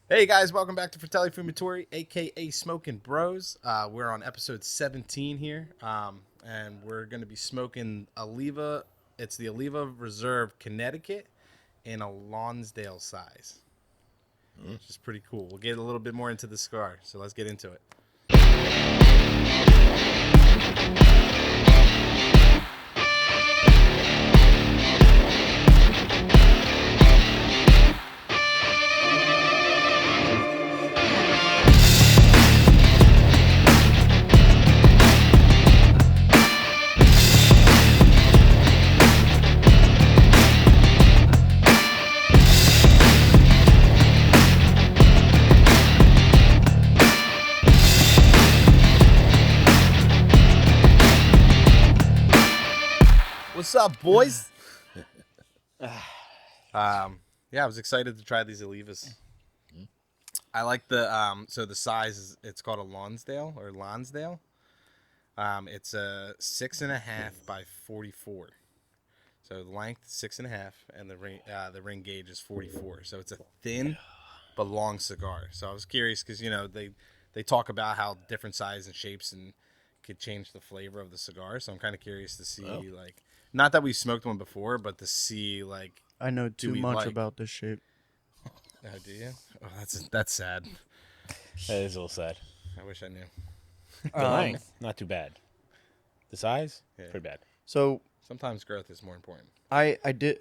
Hey guys, welcome back to Fratelli Fumatori, aka Smoking Bros. We're on episode 17 here, and we're going to be smoking Oliva. It's the Oliva Reserve, Connecticut, in a Lonsdale size, which is pretty cool. We'll get a little bit more into the cigar, so let's get into it. What's up, boys? I was excited to try these Olivas. I like the so the size is, it's called a Lonsdale or Lonsdale. It's a 6.5 by 44. So the length 6.5, and the ring gauge is 44. So it's a thin but long cigar. So I was curious because they talk about how different sizes and shapes and could change the flavor of the cigar. So I'm kind of curious to see not that we smoked one before, but to see I know too much about this shape. Oh, do you? Oh, that's sad. That is a little sad. I wish I knew. The length, not too bad. The size, pretty bad. So Sometimes growth is more important. I did.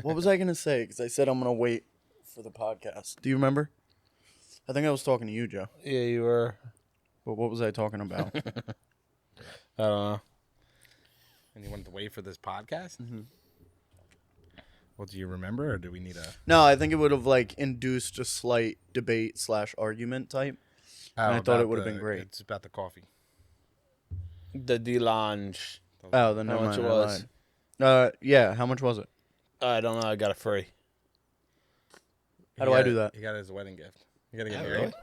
What was I gonna say? Because I said I'm gonna wait for the podcast. Do you remember? I think I was talking to you, Joe. Yeah, you were. But what was I talking about? I don't know. And you wanted to wait for this podcast? Mm-hmm. Well, do you remember, or do we need a... No, I think it would have induced a slight debate / argument type. And I thought it would have been great. It's about the coffee. The DeLange. Oh, then How never much mind, it I was? lied. Yeah, how much was it? I don't know. I got it free. How do I do that? He got it as a wedding gift. You got to get married.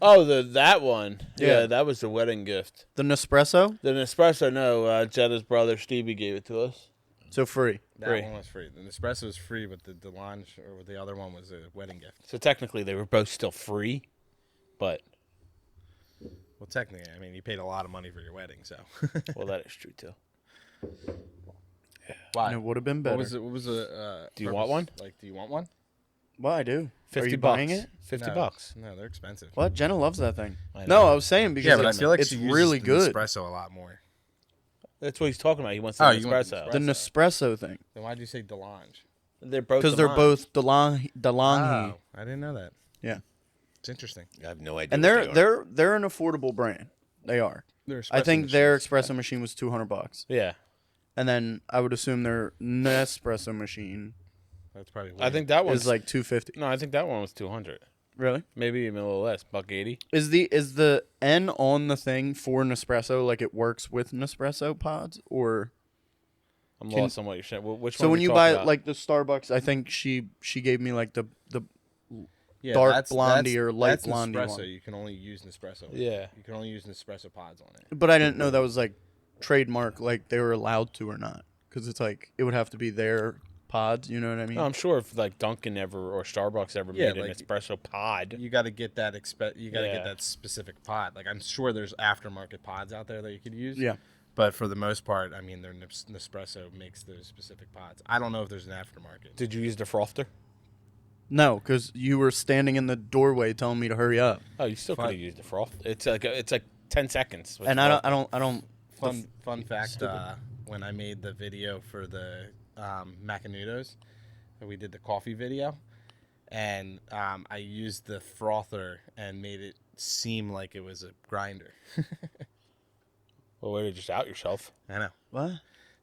Oh, that one. Yeah. Yeah, that was the wedding gift. The Nespresso? The Nespresso, no. Jetta's brother Stevie gave it to us. So free. That Free. one was free. The Nespresso was free, but the DeLange or the other one was a wedding gift. So technically, they were both still free, but Well, technically, I mean, you paid a lot of money for your wedding, so... well, that is true too. Why? And it would have been better. What was the Do you want one? Do you want one? Well, I do. 50 Are you bucks. buying it? 50 No. bucks. No, they're expensive. What? Jenna loves that thing. I No, know. I was saying because Yeah, but I feel like it's she uses really the good. Nespresso a lot more. That's what he's talking about. He wants the Oh, you want Nespresso. The Nespresso thing. Then why'd you say DeLange? They're both Because they're DeLange. both DeLonghi. Oh, I didn't know that. Yeah. It's interesting. I have no idea. And they're an affordable brand. They are. They're I espresso think their machines. espresso machine was $200, Yeah. and then I would assume their Nespresso machine That's probably. I think that one's is like $250. No, I think that one was 200. Really? Maybe even a little less, $180. Is the N on the thing for Nespresso like it works with Nespresso pods, or I'm lost on what you're saying. Which so one when are we you talking buy about? like the Starbucks? I think she gave me like the yeah, dark blondie or light that's blondie Nespresso. one. You can only use Nespresso. Yeah. You can only use Nespresso pods on it. But I didn't know that was like trademark, like they were allowed to or not, because it's like it would have to be their pods. You know what I mean? No, I'm sure if like Dunkin' ever or Starbucks ever Yeah, made an like- espresso pod. You got to get that. You got to Yeah. get that specific pod. Like I'm sure there's aftermarket pods out there that you could use. Yeah. But for the most part, I mean, their Nespresso makes those specific pods. I don't know if there's an aftermarket. Did you use the frother? No, because you were standing in the doorway telling me to hurry up, Oh, you still could have used the froth. It's like 10 seconds. with and I froth. don't. Fun fact: when I made the video for the Macanudos, we did the coffee video, and I used the frother and made it seem like it was a grinder. Well, way to just out yourself. I know. What?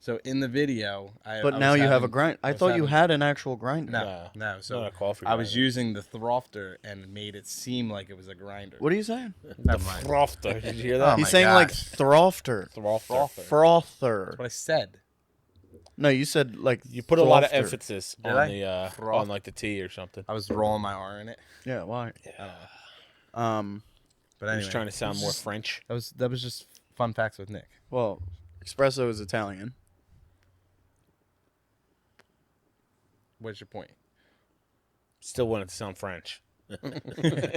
So in the video, But now you have a grind. I thought you having- had an actual grinder. No. So Not a coffee I was grinder. using the frother and made it seem like it was a grinder. What are you saying? Never mind. Frother. Did you hear Oh that? He's my saying like gosh. throfter. Frother. Frother. That's what I said. No, you said like You put a lot of frother. emphasis Did on I? the Froth. on like the tea or something. I was rolling my R in it. Yeah, why? I don't know. But I'm anyway, just trying to sound more French. that was just fun facts with Nick. Well, espresso is Italian. What's your point? Still wanted to sound French.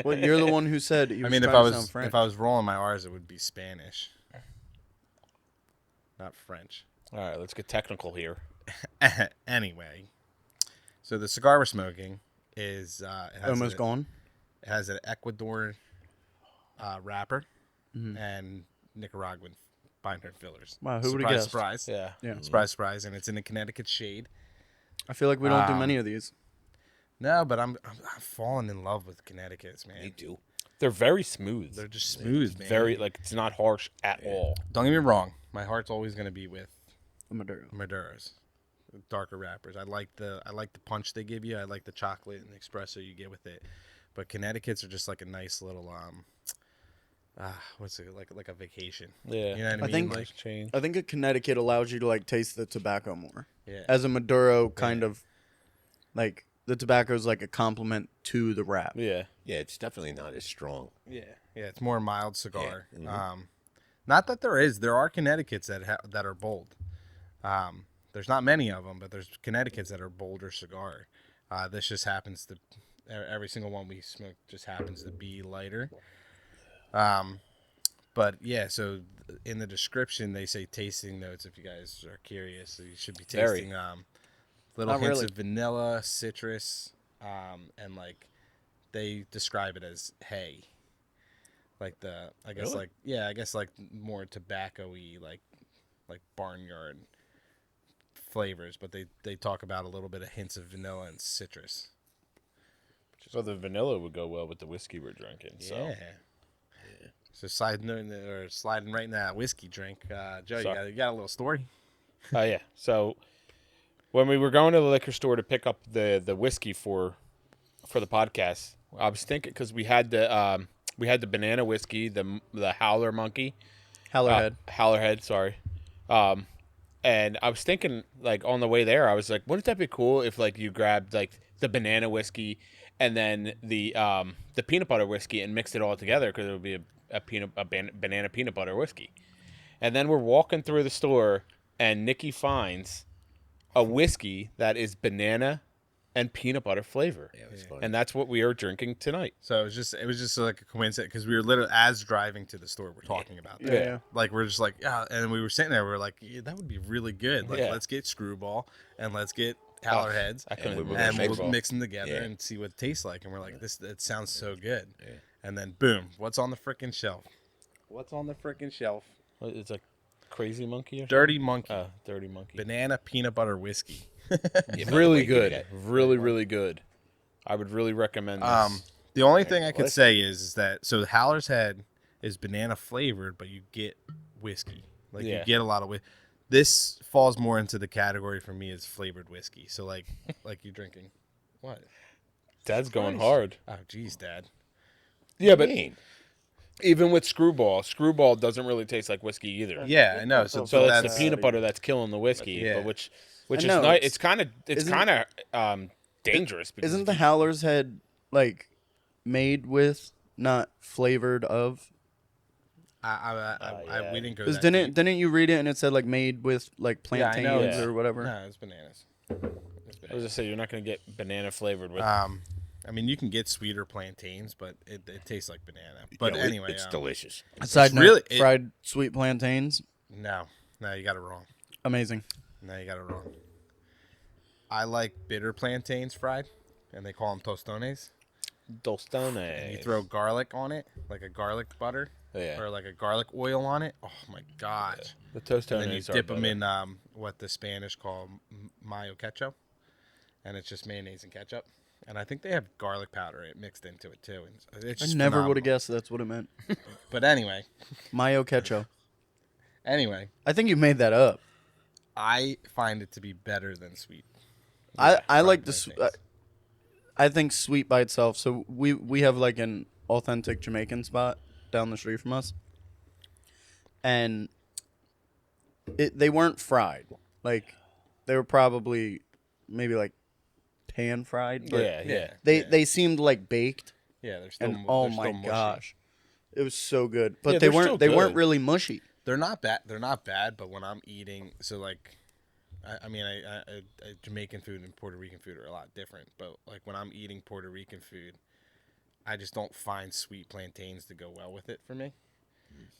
Well, you're the one who said he was I mean, trying to sound French. if I was rolling my R's, it would be Spanish, not French. All right, let's get technical here. Anyway, so the cigar we're smoking is Almost gone. It has an Ecuador wrapper and Nicaraguan binder fillers. Wow, who would've guessed? Surprise! Yeah. Yeah. Surprise! And it's in a Connecticut shade. I feel like we don't do many of these. No, but I'm falling in love with Connecticut's, man. Me too. They're very smooth. They're just smooth, man. Very, like, it's not harsh at all. Don't get me wrong. My heart's always going to be with Maduro. Maduros, darker wrappers. I like the punch they give you. I like the chocolate and the espresso you get with it. But Connecticut's are just like a nice little what's it like a vacation? Yeah. You know what I I mean? think- Like, Change. I think a Connecticut allows you to like taste the tobacco more. yeah. As a Maduro, kind of like the tobacco is like a compliment to the wrap. Yeah. Yeah, it's definitely not as strong. Yeah, it's more mild cigar. Yeah. Not that there are Connecticut's that are bold. There's not many of them, but there's Connecticut's that are bolder cigar. This just happens to every single one we smoke just happens to be lighter. But yeah, so in the description they say tasting notes. If you guys are curious, so you should be Very. tasting little Not hints really. of vanilla, citrus, and like they describe it as hay. Like I guess Really? more tobacco-y, like barnyard flavors, but they talk about a little bit of hints of vanilla and citrus. So the vanilla would go well with the whiskey we're drinking. So. Yeah. So sliding right in that whiskey drink. Joe, you got a little story? Oh yeah. So when we were going to the liquor store to pick up the whiskey for the podcast, I was thinking because we had the banana whiskey, the Howler Monkey, Howlerhead. sorry. And I was thinking like on the way there, I was like, wouldn't that be cool if like you grabbed like the banana whiskey and then the peanut butter whiskey and mixed it all together because it would be a banana peanut butter whiskey. And then we're walking through the store and Nikki finds a whiskey that is banana and peanut butter flavor. Yeah, it was fun. And that's what we are drinking tonight. So it was just like a coincidence because we were literally as driving to the store, we're talking about that. Yeah. Like we're just like, yeah, and we were sitting there, we were like, yeah, that would be really good. Like Yeah. let's get Screwball and let's get Howler Heads I couldn't we were and gonna we'll make mix them together Yeah. and see what it tastes like. And we're like, it sounds so good. Yeah. And then boom, what's on the freaking shelf? What's on the freaking shelf? It's like Crazy Monkey or something? Dirty Monkey Dirty Monkey. banana peanut butter whiskey. Yeah, by the way, Really give good. that- Really good. I would really recommend this. The only thing I could say is that so the Howler's Head is banana flavored, but you get whiskey. Like Yeah. you get a lot of whiskey. This falls more into the category for me as flavored whiskey. So like you drinking what? Dad's going hard. Oh geez, Dad. Yeah, but Mean. even with Screwball doesn't really taste like whiskey either. Yeah, I know. So, So that's it's the peanut butter that's killing the whiskey, Yeah. but which I is know, nice. it's- It's kind of dangerous. Because Isn't the Howler's Head like made with, not flavored of? we didn't go. Because That didn't you read it and it said like made with like Yeah, I know. plantains Yeah. or whatever? No, it's bananas. It's I was bananas. just say you're not going to get banana flavored with. I mean, you can get sweeter plantains, but it tastes like banana. But No, anyway, it's delicious. Side It's note, really- it- fried sweet plantains, no, you got it wrong. amazing. No, you got it wrong. I like bitter plantains fried, and they call them tostones. Tostones. And you throw garlic on it, like a garlic butter, Yeah. or like a garlic oil on it. Oh my gosh! The tostones. And then you are dip them better. in what the Spanish call mayo ketchup, and it's just mayonnaise and ketchup. And I think they have garlic powder mixed into it too. And it's I just never would phenomenal. have guessed that's what it meant. But anyway, Mayo ketchup. I think you made that up. I find it to be better than sweet. I fried like the. plantains. I think sweet by itself. So we have like an authentic Jamaican spot down the street from us, and they weren't fried. Like they were probably maybe like pan fried. But Yeah. They seemed like baked, Yeah, they're still. and oh they're my still mushy. gosh, it was so good. But Yeah, they they're still weren't. They weren't good. really mushy. They're not bad. They're not bad. But when I'm eating, so like, I mean, Jamaican food and Puerto Rican food are a lot different. But like when I'm eating Puerto Rican food, I just don't find sweet plantains to go well with it for me.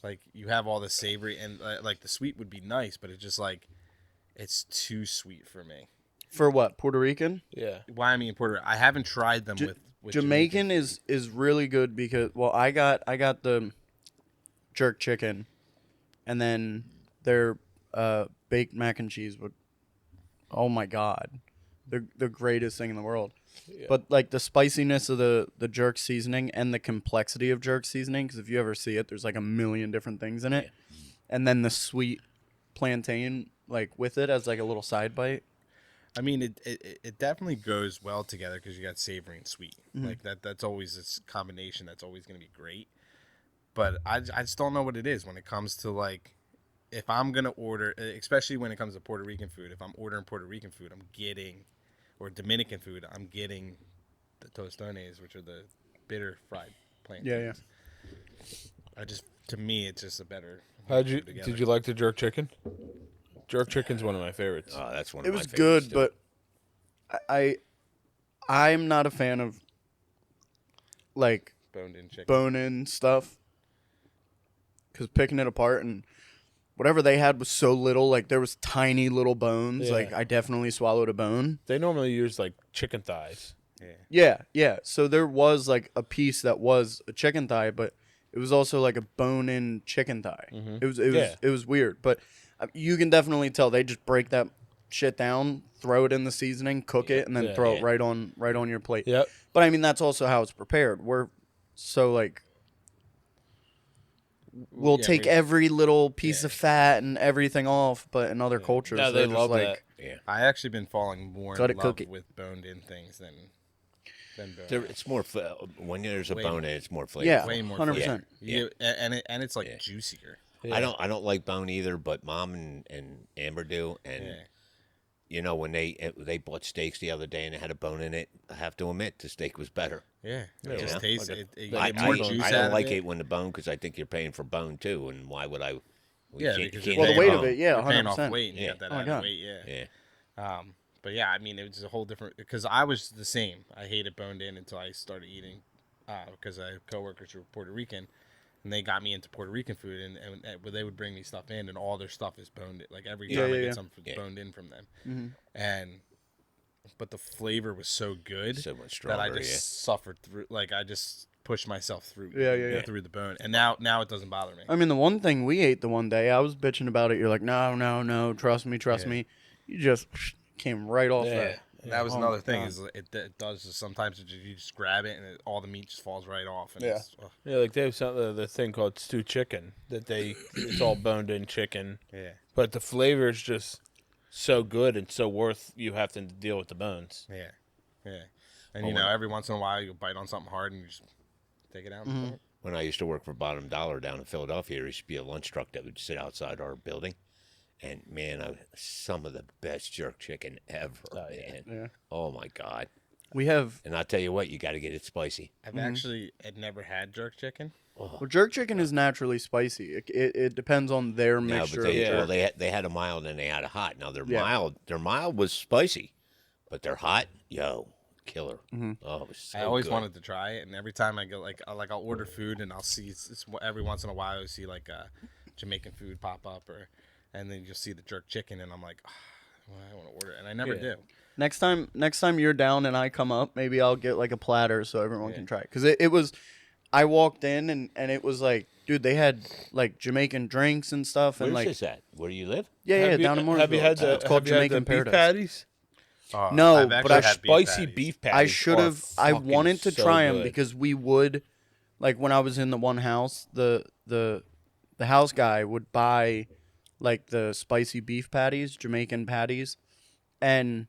Like you have all the savory and like the sweet would be nice, but it's just like it's too sweet for me. For what, Puerto Rican? Yeah. Why I mean Puerto, I haven't tried them with Jamaican food. is really good because I got the jerk chicken, and then their baked mac and cheese would, oh my god, the greatest thing in the world. Yeah. But like the spiciness of the jerk seasoning and the complexity of jerk seasoning, because if you ever see it, there's like a million different things in it, and then the sweet plantain like with it as like a little side bite. I mean, it definitely goes well together because you got savory and sweet. Like that's always this combination that's always going to be great. But I just don't know what it is when it comes to like, if I'm going to order, especially when it comes to Puerto Rican food, if I'm ordering Puerto Rican food, I'm getting, or Dominican food, I'm getting the tostones, which are the bitter fried plantains. Yeah. To me, it's just a better. Did you like the jerk chicken? Jerk chicken's one of my favorites. Oh, that's one. It of was my favorites, good, but I'm not a fan of like boned-in chicken. bone-in stuff, because picking it apart and whatever they had was so little. Like there was tiny little bones. Yeah. Like I definitely swallowed a bone. They normally use like chicken thighs. Yeah. So there was like a piece that was a chicken thigh, but it was also like a bone-in chicken thigh. Mm-hmm. It was weird, but you can definitely tell they just break that shit down, throw it in the seasoning, cook it, and then throw it right on your plate. Yep. But I mean, that's also how it's prepared. We're so like, we'll take every little piece of fat and everything off, but in other cultures, No, they're they just love like, that. Yeah. I actually been falling more Gotta in cook love it. with boned-in things than bone. It's more when there's a Way bone more. in it, it's more flavorful. yeah, Way more 100%. Yeah, and it's like juicier. Yeah. I don't like bone either, but Mom and Amber do, and you know when they bought steaks the other day and it had a bone in it, I have to admit the steak was better. Yeah, You it just know? tastes. Like You I, get more I, juice I out don't of like it. it when the bone, because I think you're paying for bone too, and why would I? Yeah, can't- because can't Well, the eat weight bone. of it, yeah, You're paying off 100%. weight and you Yeah. got that Oh my added God. weight. Yeah. Yeah. But yeah, I mean, it was a whole different. Because I was the same. I hated boned in until I started eating, because I have coworkers who were Puerto Rican, and they got me into Puerto Rican food, and they would bring me stuff in, and all their stuff is boned in. Like every time I get something boned in from them, but the flavor was so good So much that I stronger. just suffered through. Like I just pushed myself through. Through the bone, and now it doesn't bother me. I mean, the one thing we ate the one day, I was bitching about it. You're like, no, trust me. You just came right off that. That was Oh another my thing God. is it does just, sometimes you just grab it and all the meat just falls right off. And Yeah. Yeah, like they have the thing called stew chicken that it's all boned in chicken, Yeah. but the flavor is just so good and so worth you have to deal with the bones. Yeah. And you know, every once in a while you bite on something hard and you just take it out. And When I used to work for Bottom Dollar down in Philadelphia, there used to be a lunch truck that would sit outside our building. And man, some of the best jerk chicken ever. Man. Yeah. Oh my God. We have And I'll tell you what, you got to get it spicy. I've actually had never had jerk chicken. well, jerk chicken is naturally spicy. It depends on their No, mixture. but they, of jerk. well, they had a mild and they had a hot. Now Yeah. their mild was spicy, but their hot, killer. Oh, it was so I always good. wanted to try it, and every time I go, I'll order food, and I'll see every once in a while I see like Jamaican food pop up, and then you'll see the jerk chicken, and I'm like, well, I want to order it, and I never do. Next time you're down and I come up, maybe I'll get like a platter so everyone can try it. Because it was, I walked in and it was like, dude, they had like Jamaican drinks and stuff. And Where's like, this at? Where do you live? yeah, down in Mooresville. Have you had It's called Jamaican beef Paradise. patties? No, I've but actually I had Spicy patties. beef patties. I should are have. I fucking wanted to so try them good. because we would, like when I was in the one house, the house guy would buy like the spicy beef patties, Jamaican patties, and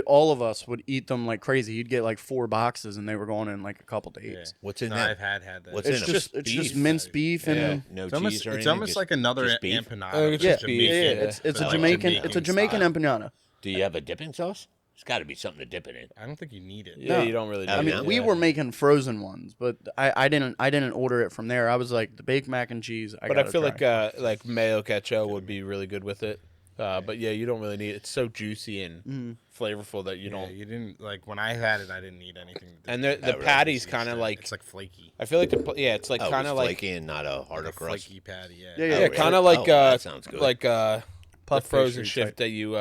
all of us would eat them like crazy. He'd get like 4 boxes, and they were going in like a couple days. Yeah. What's in No, that? I've had that. What's It's in 'em? just Beef. minced beef and Yeah, no It's cheese almost, or it's anything. almost like another just beef? It's empanada. yeah, just beef, yeah, yeah. It's a But like Jamaican style. empanada. Do you have a dipping sauce? There's got to be something to dip it in. I don't think you need it. Yeah, No. you don't really. I I need mean, it. we Yeah. were making frozen ones, but I didn't order it from there. I was like the baked mac and cheese. But I feel like mayo ketchup would be really good with it. But yeah, you don't really need it. It's so juicy and flavorful that you Yeah, don't. you didn't like when I had it. I didn't need anything. And the patty's kind of like it's like flaky. I feel like it's like Oh, kind it's of like flaky and not a harder Like a crust. flaky patty. Yeah. Yeah, yeah, really? kind of like Oh, that sounds good. like the Puff frozen pastry shit type. that you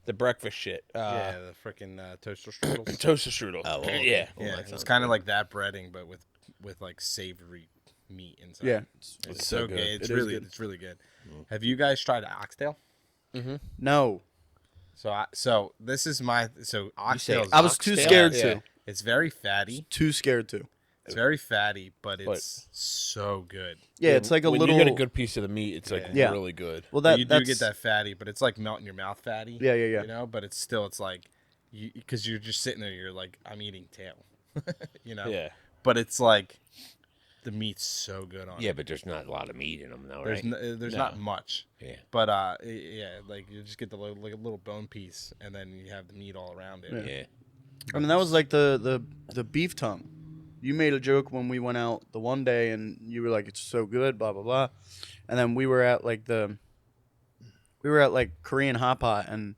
the breakfast shit. Yeah, the freaking toaster strudels. Toaster strudel. Oh, well, yeah. well, Yeah, that it's sounds kind of good. like that breading, but with like savory meat inside. Yeah. it's so good. It It's is really good. it's really good. Have you guys tried oxtail? No. So this is my oxtail. I was too Oxtail? scared Yeah. to. It's very fatty. Too scared to. It's very fatty, but it's so good. Yeah, it's like a when little. you get a good piece of the meat, it's like Yeah. really good. Well, You do get that fatty, but it's like melt in your mouth fatty. Yeah, yeah, yeah. You know, but it's like because you're just sitting there. You're like, I'm eating tail. You know. Yeah. But it's like the meat's so good on it. Yeah, but there's not a lot of meat in them, though, There's right? there's No. not much. Yeah. But yeah, like you just get the like a little bone piece, and then you have the meat all around it. Yeah. I mean, that was like the beef tongue. You made a joke when we went out the one day, and you were like, "It's so good," blah blah blah. And then we were at like Korean hot pot, and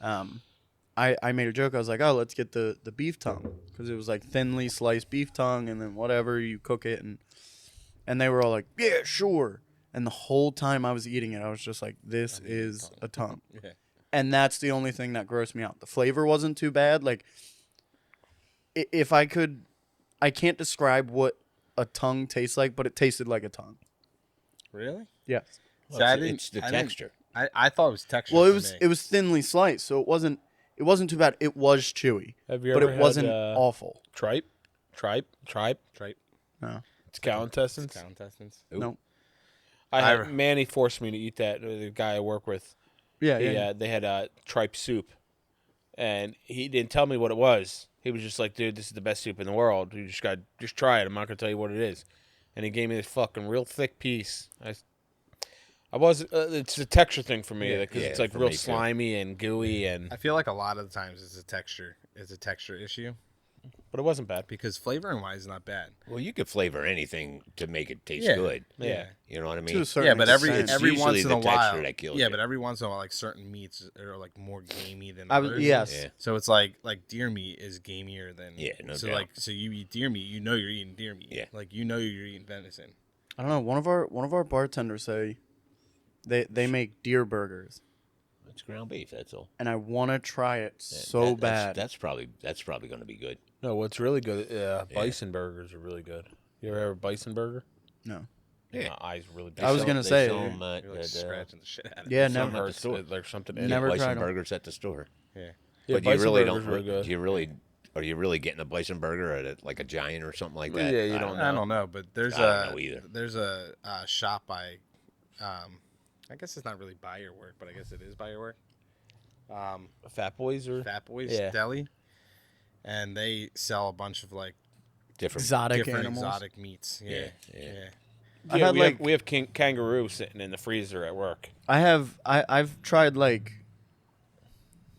I made a joke. I was like, "Oh, let's get the beef tongue," because it was like thinly sliced beef tongue, and then whatever you cook it, and they were all like, "Yeah, sure." And the whole time I was eating it, I was just like, "This is a tongue." Yeah. And that's the only thing that grossed me out. The flavor wasn't too bad. Like, if I could, I can't describe what a tongue tastes like, but it tasted like a tongue. Really? Yeah. See, I it's the texture. I thought it was texture. Well, for me. it was thinly sliced, so it wasn't too bad. It was chewy, Have you but ever it wasn't had, awful. tripe? tripe. No, It's cow intestines. Cow intestines. no. Manny forced me to eat that. The guy I work with. Yeah, He, yeah. they had tripe soup, and he didn't tell me what it was. He was just like, "Dude, this is the best soup in the world. You just try it. I'm not gonna tell you what it is." And he gave me this fucking real thick piece. I was it's a texture thing for me because Yeah, it's like for real me too. slimy and gooey, and I feel like a lot of the times it's a texture issue but it wasn't bad. because flavoring wise, not bad. Well, you could flavor anything to make it taste Yeah. good. Yeah. You know what I To mean? a certain Yeah, but every extent. every It's once usually in a the texture while, that kills yeah, you. but every once in a while, like certain meats are like more gamey than I was others. yes. Yeah. So it's like deer meat is gamier than Yeah, no so doubt. like so you eat deer meat, you know you're eating deer meat. Yeah. Like you know you're eating venison. I don't know. One of our bartenders say they make deer burgers, It's ground beef. That's all. and I want to try it so bad. That's probably going to be good. No, what's really good? Bison burgers are really good. You ever have a bison burger? No. Yeah. My eyes really. I was gonna say, sell 'em You're like scratching the shit out of it. Yeah, Some never. hurts, store. like something. In Never it. bison tried 'em. burgers at the store. Yeah. Yeah, But you bison really burgers don't. are good. Are you really getting a bison burger at like a Giant or something like Well, that? yeah, you don't I don't know, but there's I don't know either. there's a shop by, I guess it's not really by your work, but I guess it is by your work. Fat Boys or Fat Boys Yeah. Deli, and they sell a bunch of like Different. Exotic different animals. exotic meats. Yeah, Yeah, yeah. I've Yeah, had, we have kangaroo sitting in the freezer at work. I've tried like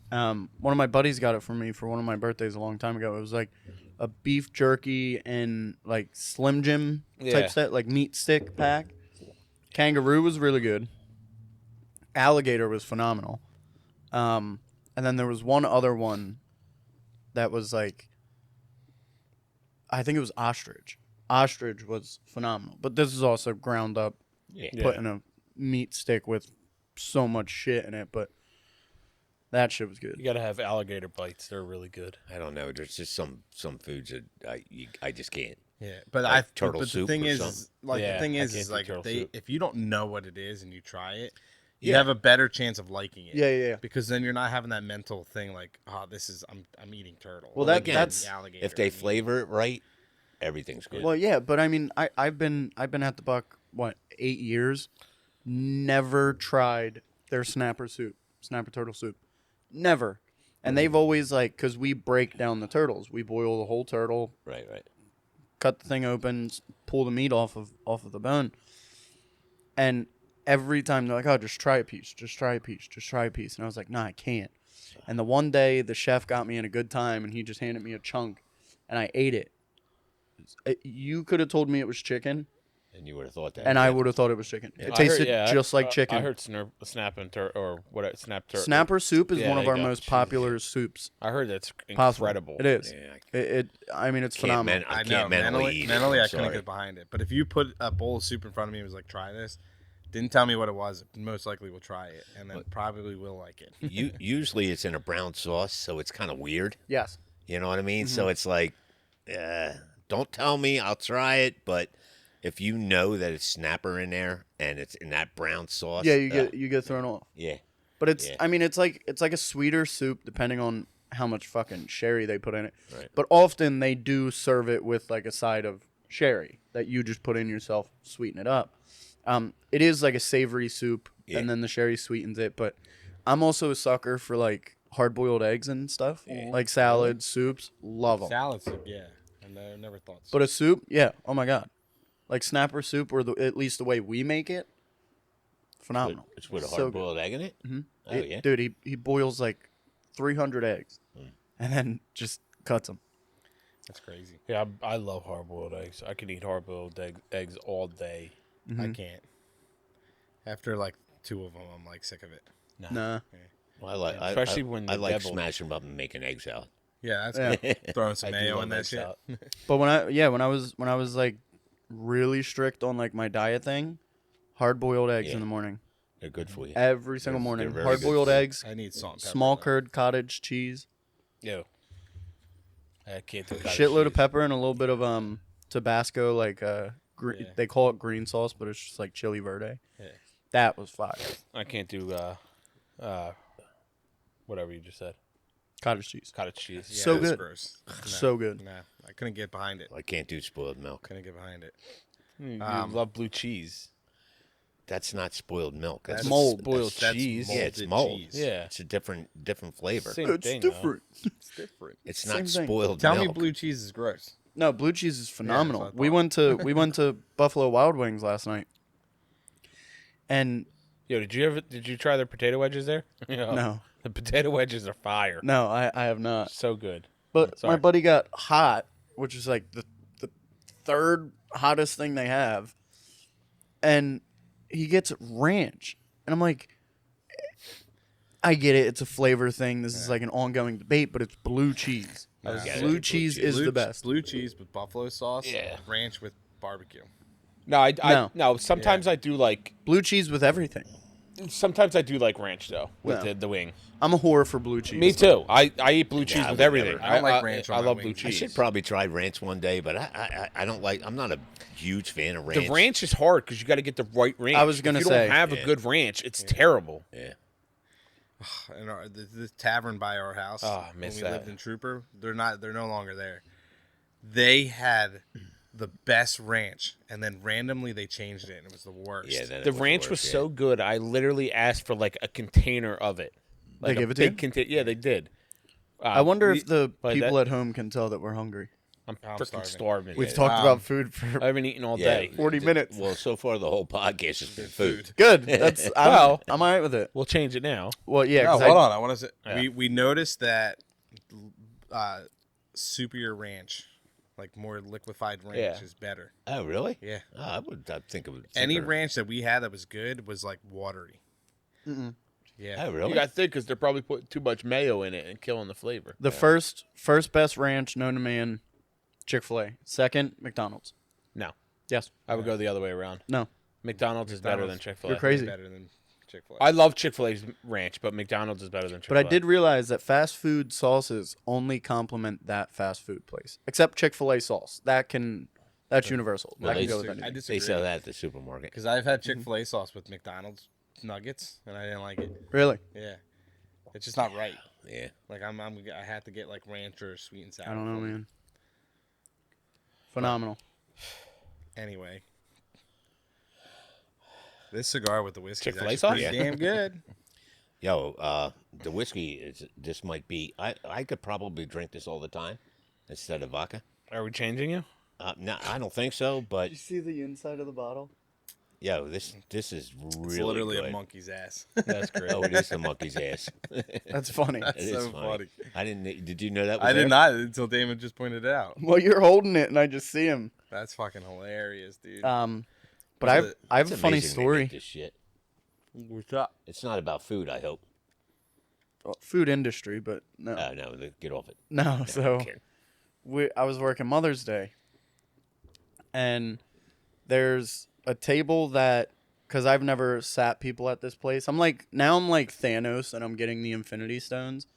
one of my buddies got it for me for one of my birthdays a long time ago. It was like a beef jerky and like Slim Jim Yeah. type set, like meat stick pack. Kangaroo was really good. Alligator was phenomenal. And then there was one other one that was like, I think it was ostrich. Ostrich was phenomenal, but this is also ground up, Yeah. Yeah. put in a meat stick with so much shit in it. But that shit was good. You gotta have alligator bites; they're really good. I don't know. There's just some foods that I just can't. yeah. But Like turtle but the soup thing or is, something. like Yeah, the thing I is can't do like turtle they soup. if you don't know what it is and you try it, you Yeah. have a better chance of liking it. Yeah, yeah, yeah. Because then you're not having that mental thing like, oh, this is I'm eating turtle. Well, Or that- I'm that's- eating alligator. If they I'm eating- flavor it right, everything's good. Well, yeah, but I mean, I've been at the Buck 8 years, never tried their snapper turtle soup, never. And they've always like, cause we break down the turtles, we boil the whole turtle, Right. cut the thing open, pull the meat off of the bone, and every time they're like, oh, just try a piece, and I was like, nah, I can't. And the one day the chef got me in a good time, and he just handed me a chunk, and I ate it. You could have told me it was chicken, And you would have thought that. and I would have thought it was chicken. It I tasted heard- yeah, just like I chicken. heard or what? Snapper soup is Yeah, one of there our you go. most popular soups I heard that's possible. incredible. It is. Yeah, I mean, it's can't phenomenal. I I can't know. mentally eat it. Mentally, I'm I couldn't sorry. get behind it. But if you put a bowl of soup in front of me and was like, try this, didn't tell me what it was, most likely will try it. And then probably will like it. Usually it's in a brown sauce, so it's kind of weird. Yes. You know what I mean? Mm-hmm. So it's like, don't tell me, I'll try it. But if you know that it's snapper in there and it's in that brown sauce, Yeah, you get thrown off. yeah, But it's Yeah. I mean it's like a sweeter soup depending on how much fucking sherry they put in it. Right. But often they do serve it with like a side of sherry that you just put in yourself, sweeten it up. It is like a savory soup, Yeah. and then the sherry sweetens it. But I'm also a sucker for like hard-boiled eggs and stuff, like salads, soups. Love them. Salad soup, yeah. I never thought so. But a soup, yeah. Oh my god, like snapper soup, or at least the way we make it, phenomenal. it's with a So hard boiled egg in it. Mm-hmm. Oh yeah, Dude, he boils like 300 eggs, and then just cuts them. That's crazy. Yeah, I love hard-boiled eggs. I can eat hard-boiled eggs all day. Mm-hmm. I can't. After like 2 of them, I'm like sick of it. Nah. well, I Especially when I the like devil- smashing them up and making egg salad. Yeah, that's Yeah. good. Throwing some I do mayo love in that egg shit. salad. But when I was like really strict on like my diet thing, hard boiled eggs Yeah. in the morning. They're good for you. Every single They're morning. very Hard boiled good. eggs, I need salt and pepper. small though. curd cottage cheese, Yo, I can't do cottage shitload of cheese. pepper, and a little bit of Tabasco, like Yeah. they call it green sauce, but it's just like chili verde. Yeah. That was fire. I can't do whatever you just said. Cottage cheese. Cottage cheese. Yeah, So that's good. Gross. No, So good. Nah, I couldn't get behind it. I can't do spoiled milk. Couldn't get behind it. You love blue cheese. That's not spoiled milk. That's mold. Boiled That's cheese. Yeah, it's molded mold. cheese. Yeah. It's a different flavor. Same It's thing, though. different. It's different. It's Same not thing. spoiled Tell me milk. blue cheese is gross. No, blue cheese is phenomenal. that's what I We went to Buffalo Wild Wings last night, and Yo, did you try their potato wedges there? Yo, no, the potato wedges are fire. no, I have not. So good. But Sorry. my buddy got hot, which is like the third hottest thing they have, and he gets ranch, and I'm like, I get it, it's a flavor thing. This is like an ongoing debate, but it's blue cheese. Yeah. Blue cheese is the best. Blue cheese with buffalo sauce. Yeah. Ranch with barbecue. No, No. Sometimes I do like. Blue cheese with everything. Sometimes I do like ranch though with No. the wing. I'm a whore for blue cheese. Me too. I eat blue cheese I with would everything. never. I don't like ranch on I my love wings. blue I I cheese. should probably try ranch one day, but I don't like. I'm not a huge fan of ranch. The ranch is hard because you got to get the right ranch. I was gonna if you say. don't have a good ranch, it's terrible. Yeah. And the tavern by our house Oh, I when miss we that. lived in Trooper, they're no longer there. They had the best ranch, and then randomly they changed it, and it was the worst. Yeah. Then it The was ranch worse, was yeah. so good. I literally asked for like a container of it. Like They a gave it to big you? Yeah, they did. I wonder if the but people that- at home can tell that we're hungry. I'm I'm freaking starving. starving. We've talked about food for I haven't eaten all Yeah. day. 40 minutes. Well, so far the whole podcast has been food. Good. That's Well- I'm all right with it. We'll change it now. Well, yeah. No, 'cause hold on. I want to say Yeah. we noticed that soupier ranch, like more liquefied ranch, Yeah. is better. Oh, really? Yeah. Oh, I think of it. Any ranch that we had that was good was like watery. Mm-mm. Yeah. Oh, really? You got to think because they're probably putting too much mayo in it and killing the flavor. The first best ranch known to man, Chick-fil-A. Second, McDonald's. No, Yes. I would go the other way around. No. McDonald's is better than McDonald's. Chick-fil-A. You're crazy. Better than Chick-fil-A. I love Chick-fil-A's ranch, but McDonald's is better than But Chick-fil-A. I did realize that fast food sauces only complement that fast food place, except Chick-fil-A sauce. That's universal. Well, That can they- go with I anything. disagree. They sell that at the supermarket. Because I've had Chick-fil-A sauce with McDonald's nuggets, and I didn't like it. Really? Yeah. It's just not right. Yeah. Like I had to get like ranch or sweet and sour. I don't know, man. Phenomenal. Anyway, this cigar with the whiskey is Chick-fil-A actually sauce? pretty Yeah. damn good. Yo, the whiskey is. This might be. I could probably drink this all the time instead of vodka. Are we changing you? No, I don't think so. But see the inside of the bottle? yo, this is really It's literally good. a monkey's ass. That's great. Oh, it is the monkey's ass. That's funny. That's It is so funny. funny. I didn't. Did you know that? Was I there? did not until Damon just pointed it out. Well, you're holding it, and I just see him. That's fucking hilarious, dude. But I have a It's funny amazing they story. make this shit. What's up? It's not about food, I hope. Food industry, but no. No, get off it. No, so kidding. I was working Mother's Day, and there's a table that, because I've never sat people at this place. I'm like Thanos, and I'm getting the Infinity Stones.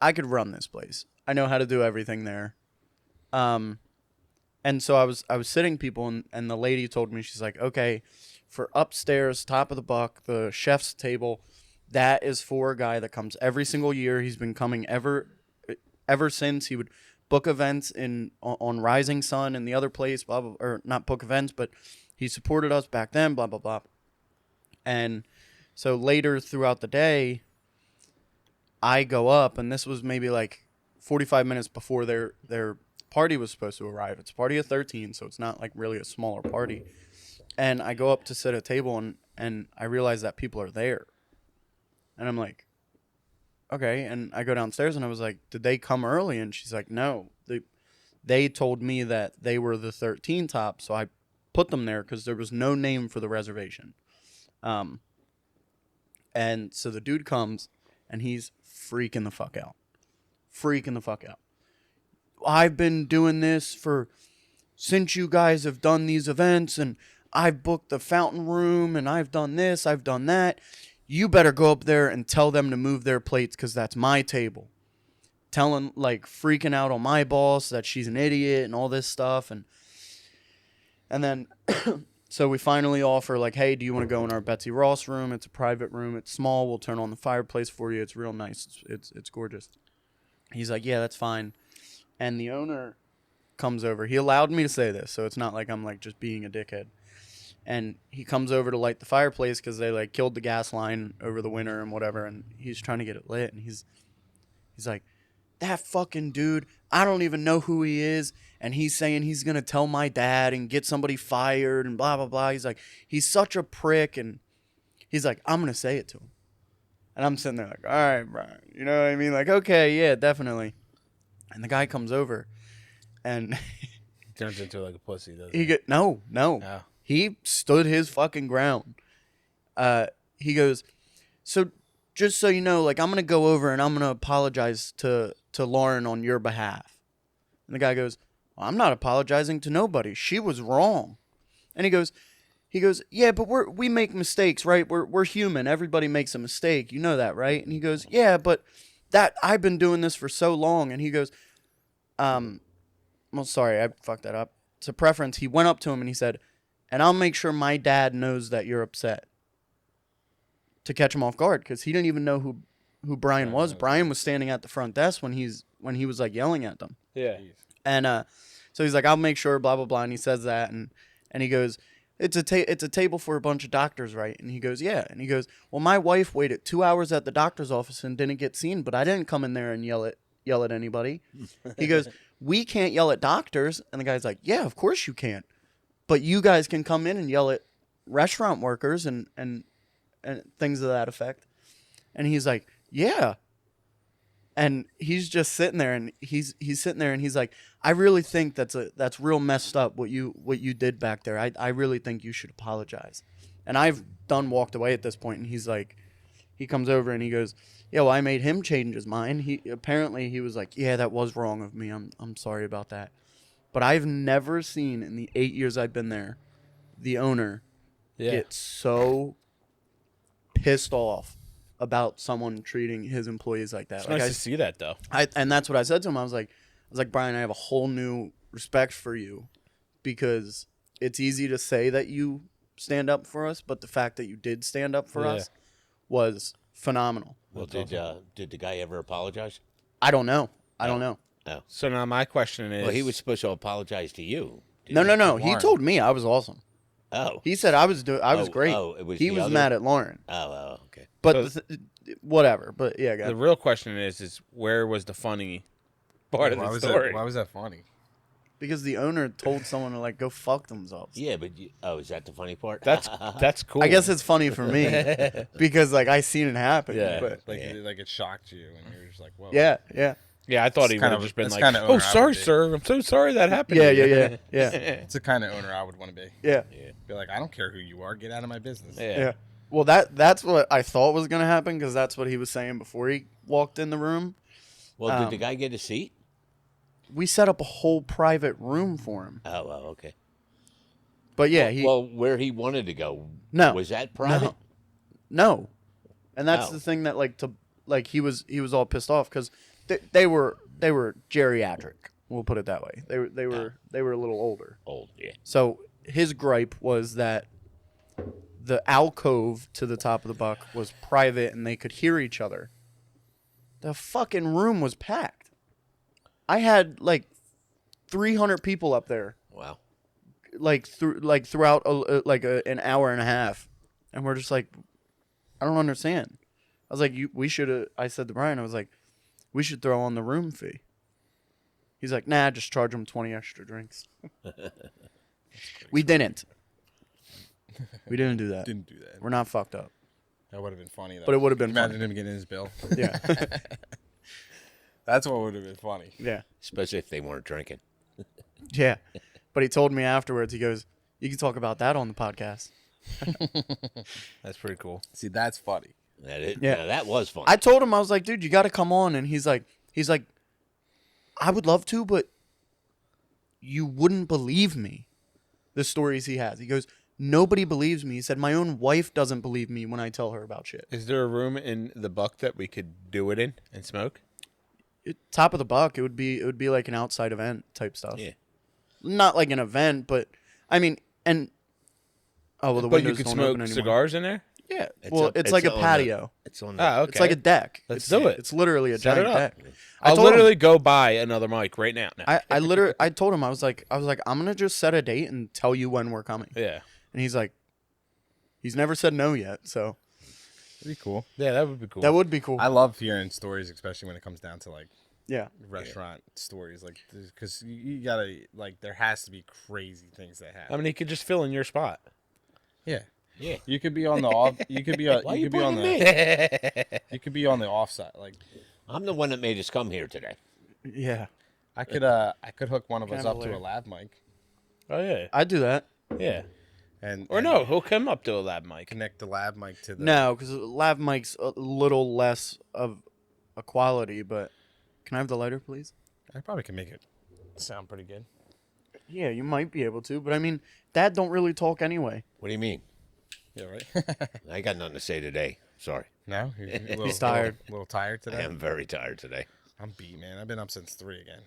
I could run this place. I know how to do everything there. And so I was sitting people, and the lady told me, she's like, okay, for upstairs, top of the buck, the chef's table, that is for a guy that comes every single year. He's been coming ever since. He would book events on Rising Sun and the other place, blah, blah, or not book events, but he supported us back then, blah, blah, blah. And so later throughout the day, I go up, and this was maybe like 45 minutes before their party was supposed to arrive. It's a party of 13, so it's not like really a smaller party. And I go up to sit at a table, and I realize that people are there. And I'm like, okay. And I go downstairs, and I was like, did they come early? And she's like, no. They told me that they were the 13 top, so I put them there because there was no name for the reservation. And so the dude comes, and he's freaking the fuck out. I've been doing this since you guys have done these events, and I've booked the fountain room, and I've done this, I've done that. You better go up there and tell them to move their plates because that's my table. Telling, like, freaking out on my boss that she's an idiot and all this stuff. And then, so we finally offer, like, hey, do you want to go in our Betsy Ross room? It's a private room. It's small. We'll turn on the fireplace for you. It's real nice. It's gorgeous. He's like, yeah, that's fine. And the owner comes over. He allowed me to say this, so it's not like I'm, like, just being a dickhead. And he comes over to light the fireplace because they, like, killed the gas line over the winter and whatever, and he's trying to get it lit. And he's like, that fucking dude, I don't even know who he is, and he's saying he's going to tell my dad and get somebody fired and blah, blah, blah. He's like, he's such a prick, and he's like, I'm going to say it to him. And I'm sitting there like, all right, Brian. You know what I mean? Like, okay, yeah, definitely. And the guy comes over, and Turns into like a pussy, doesn't he get no. Oh. He stood his fucking ground. He goes, so just so you know, like, I'm going to go over and I'm going to apologize to Lauren on your behalf. And the guy goes, well, I'm not apologizing to nobody. She was wrong. And he goes, yeah, but we make mistakes, right? We're human. Everybody makes a mistake. You know that, right? And he goes, yeah, but I've been doing this for so long. And he goes, well, sorry, I fucked that up. It's a preference. He went up to him and he said, and I'll make sure my dad knows that you're upset, to catch him off guard, because he didn't even know who Brian was. Brian was standing at the front desk when he was like yelling at them. Yeah. And so he's like, I'll make sure, blah blah blah. And he says that, and he goes, it's a table for a bunch of doctors, right? And he goes, yeah. And he goes, well, my wife waited 2 hours at the doctor's office and didn't get seen, but I didn't come in there and yell at anybody. He goes, we can't yell at doctors. And the guy's like, yeah, of course you can't. But you guys can come in and yell at restaurant workers and things of that effect. And he's like, yeah. And he's just sitting there, and he's sitting there, and he's like, I really think that's real messed up what you did back there. I really think you should apologize. And I've walked away at this point, and he's like, he comes over and he goes, yeah, well, I made him change his mind. He was like, yeah, that was wrong of me. I'm sorry about that. But I've never seen, in the 8 years I've been there, the owner get so pissed off about someone treating his employees like that. It's like, nice to see that, though. And that's what I said to him. I was like, Brian, I have a whole new respect for you, because it's easy to say that you stand up for us, but the fact that you did stand up for us was phenomenal. Well, did the guy ever apologize? I don't know. I don't know. No. So now my question is... Well, he was supposed to apologize to you. No. He told me I was awesome. Oh. He said I was great. Oh, it was he the was other? mad at Lauren. Oh, okay. But whatever. But yeah, The real question is where was the funny part of the story? Why was that funny? because the owner told someone to like go fuck themselves. Yeah, but is that the funny part? That's cool. I guess it's funny for me because like I seen it happen. Yeah. But Like it shocked you, and you're just like, whoa. yeah. Yeah, I thought It's he would kind have of- just been that's like, kind of "Oh, owner I sorry, would be. sir. I'm so sorry that happened." Yeah, to you." yeah, yeah, It's the kind of owner I would want to be. yeah. Be like, I don't care who you are. Get out of my business. Yeah. Well, that's what I thought was gonna happen because that's what he was saying before he walked in the room. Well, did the guy get a seat? We set up a whole private room for him. Oh, well, okay. But yeah, he Well, where he wanted to go, No. was that private? no, and that's Oh. the thing that he was all pissed off because they were geriatric. We'll put it that way. They were a little older. Old, yeah. So his gripe was that the alcove to the top of the buck was private and they could hear each other. The fucking room was packed. I had like 300 people up there, Wow. throughout an hour and a half, and we're just like, I don't understand. I was like, we should have. I said to Brian, I was like, we should throw on the room fee. He's like, nah, just charge them 20 extra drinks. We didn't. We didn't do that. Didn't do that. We're not fucked up. That would have been funny, though. But it would have been Imagine funny. him getting his bill. Yeah. That's what would have been funny. Yeah. Especially if they weren't drinking. Yeah. But he told me afterwards, he goes, you can talk about that on the podcast. That's pretty cool. See, that's funny. Yeah. Now, that was fun. I told him, I was like, dude, you got to come on. And he's like, I would love to, but you wouldn't believe me. The stories he has. He goes, nobody believes me. He said, my own wife doesn't believe me when I tell her about shit. Is there a room in the buck that we could do it in and smoke? Top of the buck, it would be like an outside event type stuff. Yeah. Not like an event, but I mean, and oh well, the But you windows could don't smoke open anymore. cigars in there? Yeah, It's well, up- it's it's like a on the- patio. It's on the. Ah, okay. It's like a deck. Let's It's- do it. It's literally a Set it giant up. deck. I'll told him- literally go buy another mic right now. No. I told him I was like I'm gonna just set a date and tell you when we're coming. Yeah. And he's like, he's never said no yet, so That'd be cool. Yeah, that would be cool. that would be cool. I love hearing stories, especially when it comes down to like Yeah, restaurant stories, like because you gotta like there has to be crazy things that happen. I mean, he could just fill in your spot. Yeah, Yeah. you could be on the off. You could be on. Why You you could be on blaming the. me? You could be on the offside. Like I'm the one that made us come here today. yeah, I could hook one of us up to a lav mic Oh yeah, I'd do that. yeah. and No, he'll come up to a lab mic. connect the lav mic to the. No, because lav mic's a little less of a quality. But can I have the lighter, please? I probably can make it sound pretty good. Yeah, you might be able to, but I mean, Dad don't really talk anyway. What do you mean? Yeah, right. I got nothing to say today. Sorry. No, you're a little, He's tired. A little tired I today. am very tired today. I'm beat, man. I've been up since 3 again.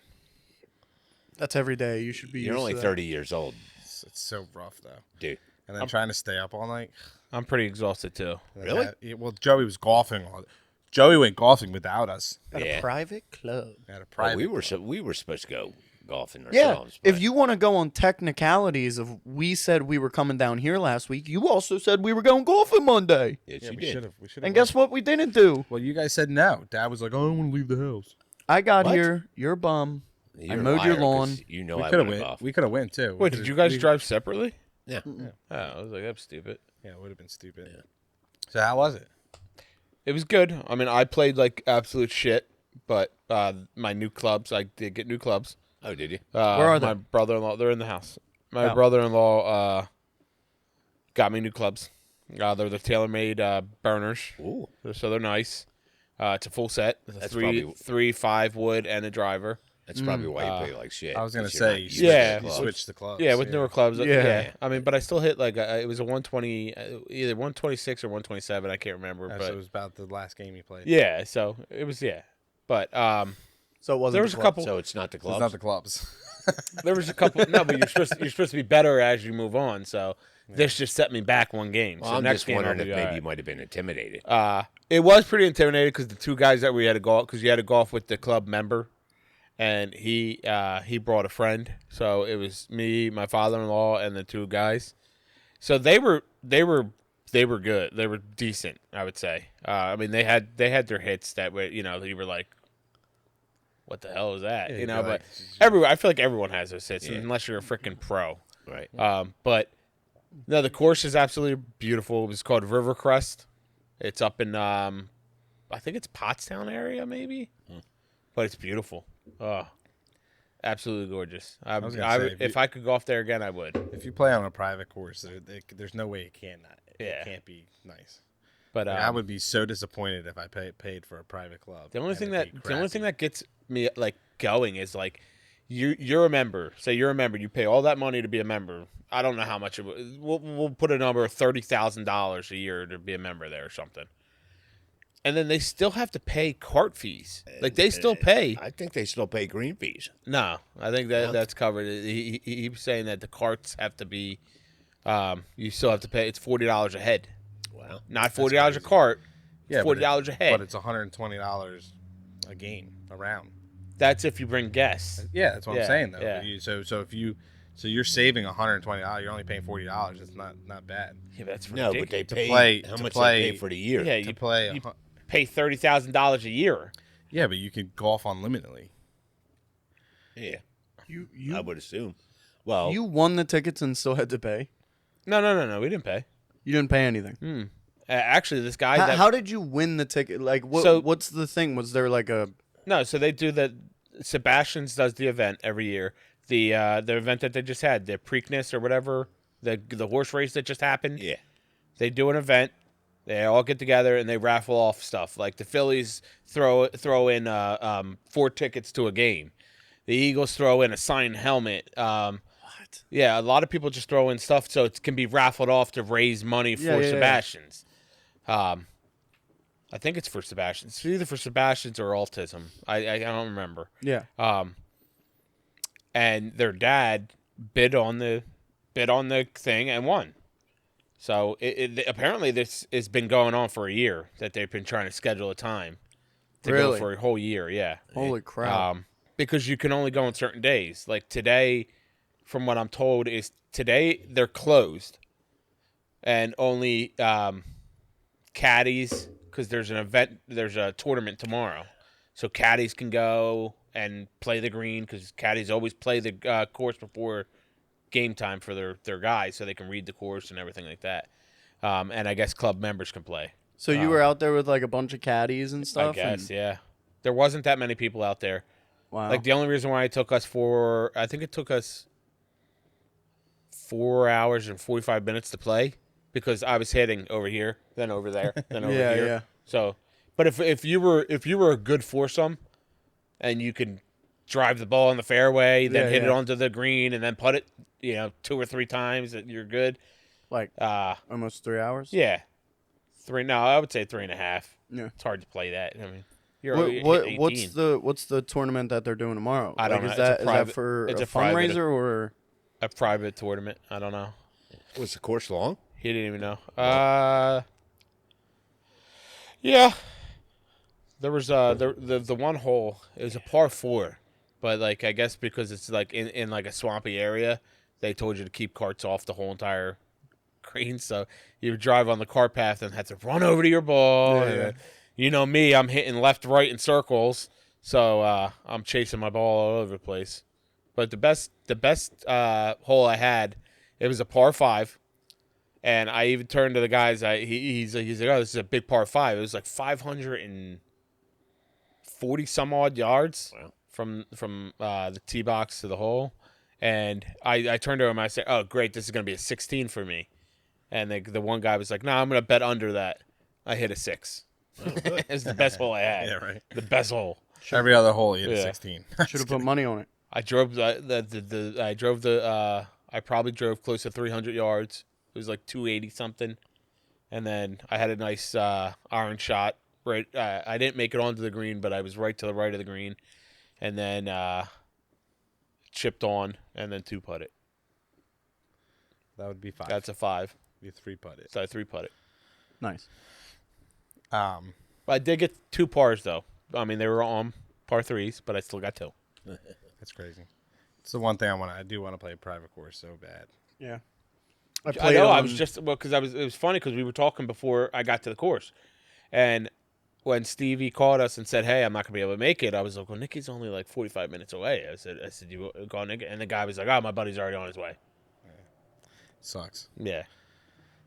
That's every day. You should be. You're used only to that. 30 years old, It's so rough though. dude. And then trying to stay up all night. I'm pretty exhausted too. And Really? well, Joey was golfing. Joey went golfing without us At Yeah. a private club. at a Well, private. we were supposed to go golfing Yeah, ourselves. if but- you want to go on technicalities of we said we were coming down here last week, you also said we were going golfing Monday. Yes, Yeah, you we did. should have. We should have. And guess what we didn't do? Well, you guys said no. Dad was like, "Oh, I don't want to leave the house." I got What? here, you're bum. You're a mowed your liar, 'cause lawn. You know We I could have went went. golf. We could have went too. Wait, did you guys drive separately? Yeah. Oh, I was like, that's stupid. Yeah, it would have been stupid. So how was it? It was good. I mean, I played like absolute shit, but my new clubs, I did get new clubs. Oh, did you? Where are they? My brother-in-law, they're in the house. My Oh. brother-in-law got me new clubs. They're the tailor-made burners, Ooh. so they're nice. It's a full set. It's a That's three, probably- 5 wood and a driver. That's probably why you play like shit. I was gonna 'cause you're not say, used to Yeah. the you clubs. switched the clubs. Yeah, with newer clubs. Yeah. Yeah. I mean, but I still hit like it was a 120, either 126 or 127. I can't remember, So but it was about the last game you played. yeah. So it was But So it wasn't. there was the a club. couple. So it's not the It's clubs. not the clubs. There was a couple. No, but you're supposed to be better as you move on. So this just set me back one game. well, so I'm next just game I'll wondering if be maybe all you might have been intimidated. right. It was pretty intimidating because the two guys that we had to golf, because you had to golf with the club member, and he brought a friend. So it was me, my father-in-law, and the two guys. So they were good. They were decent, I would say. I mean, they had their hits that were, you were like, what the hell is that? Yeah, you you'd know, be but like, I feel like everyone has those hits, Yeah. unless you're a freaking pro. Right. But no, the course is absolutely beautiful. It was called Rivercrest. It's up in I think it's Pottstown area, maybe. but it's beautiful. Oh, absolutely gorgeous. was gonna say, If I could go off there again, I would. If you play on a private course, there's no way it Yeah. can't be nice. But Like, I would be so disappointed if I paid for a private club. the only and thing it'd that be crappy. gets me like going is like you're a member. Say you're a member. You pay all that money to be a member. I don't know how much it would. We'll put a number of $30,000 a year to be a member there or something. And then they still have to pay cart fees. Like they still pay. I think they still pay green fees. No, I think that's covered. He was saying that the carts have to be. You still have to pay. It's $40 a head. Wow. Not $40 a cart. Yeah, $40 a head. But it's $120 a game around. That's if you bring guests. Yeah, that's what Yeah, I'm saying though. yeah. So you're saving $120. You're only paying $40. It's not bad. Yeah, that's No, ridiculous. but they To pay play- how to much play- they pay for the year. Yeah, To you play, you pay $30,000 a year. yeah, but you could golf unlimitedly. Yeah, You I would assume. Well, you won the tickets and still had to pay. No. We didn't pay. You didn't pay anything. Actually, this guy. How did you win the ticket? Like, what's the thing? Was there like a? No, so they do the. Sebastian's does the event every year. The event that they just had, the Preakness or whatever, the horse race that just happened. yeah. They do an event. They all get together and they raffle off stuff. Like the Phillies throw in 4 tickets to a game. The Eagles throw in a signed helmet. What? Yeah, a lot of people just throw in stuff so it can be raffled off to raise money for Yeah. Sebastian's. I think it's for Sebastian's. It's either for Sebastian's or autism. I don't remember. Yeah. And their dad bid on the thing and won. So apparently this has been going on for a year that they've been trying to schedule a time to go Really? for a whole year. Yeah. Holy crap! Because you can only go on certain days. Like today, from what I'm told, is today they're closed, and only caddies, because there's a tournament tomorrow, so caddies can go and play the green because caddies always play the course before game time for their guys, so they can read the course and everything like that. And I guess club members can play. So you were out there with like a bunch of caddies and I stuff. guess, yeah. There wasn't that many people out there. Wow. Like the only reason why it took us I think it took us 4 hours and 45 minutes to play because I was hitting over here, then over there, then over Yeah, here. yeah. So, but if you were a good foursome, and you could drive the ball in the fairway, then Yeah, hit it yeah. onto the green, and then putt it, 2 or 3 times, that you're good. like almost 3 hours. Yeah, 3. No, I would say 3.5. Yeah. It's hard to play that. I mean, you're What, 18. what's the tournament that they're doing tomorrow? I don't Like, know. Is It's a that private- for it's a a private- fundraiser or? A private tournament. I don't know. Was the course long? He didn't even know. Yeah. There was the one hole. It was a par 4, but like I guess because it's like in like a swampy area, they told you to keep carts off the whole entire green. So you would drive on the cart path and have to run over to your ball. Yeah, and, yeah. You know me, I'm hitting left, right in circles. So I'm chasing my ball all over the place. But the best hole I had, it was a par 5. And I even turned to the guys. He's like, oh, this is a big par 5. It was like 540 some odd yards Wow. from the tee box to the hole. And I turned to him. I said, "Oh, great! This is going to be a 16 for me." And the one guy was like, "No, I'm going to bet under that." I hit a 6. It's the best hole I had. Yeah, right. The best hole. Every other hole, you hit Yeah. a 16. Should have put money on it. I drove I probably drove close to 300 yards. It was like 280 something, and then I had a nice iron shot. Right, I didn't make it onto the green, but I was right to the right of the green, and then chipped on, and then 2-putt it. That would be 5. That's a 5. You 3-putt it. So I 3-putt it. Nice. But I did get 2 pars though. I mean, they were on par 3s, but I still got 2. That's crazy. It's the one thing I do want to play a private course so bad. Yeah. I know. I was just because it was funny because we were talking before I got to the course, and when Stevie called us and said, "Hey, I'm not gonna be able to make it," I was like, "Well, Nicky's only like 45 minutes away." I said, "You go, Nicky," and the guy was like, "Oh, my buddy's already on his way." Sucks. Yeah.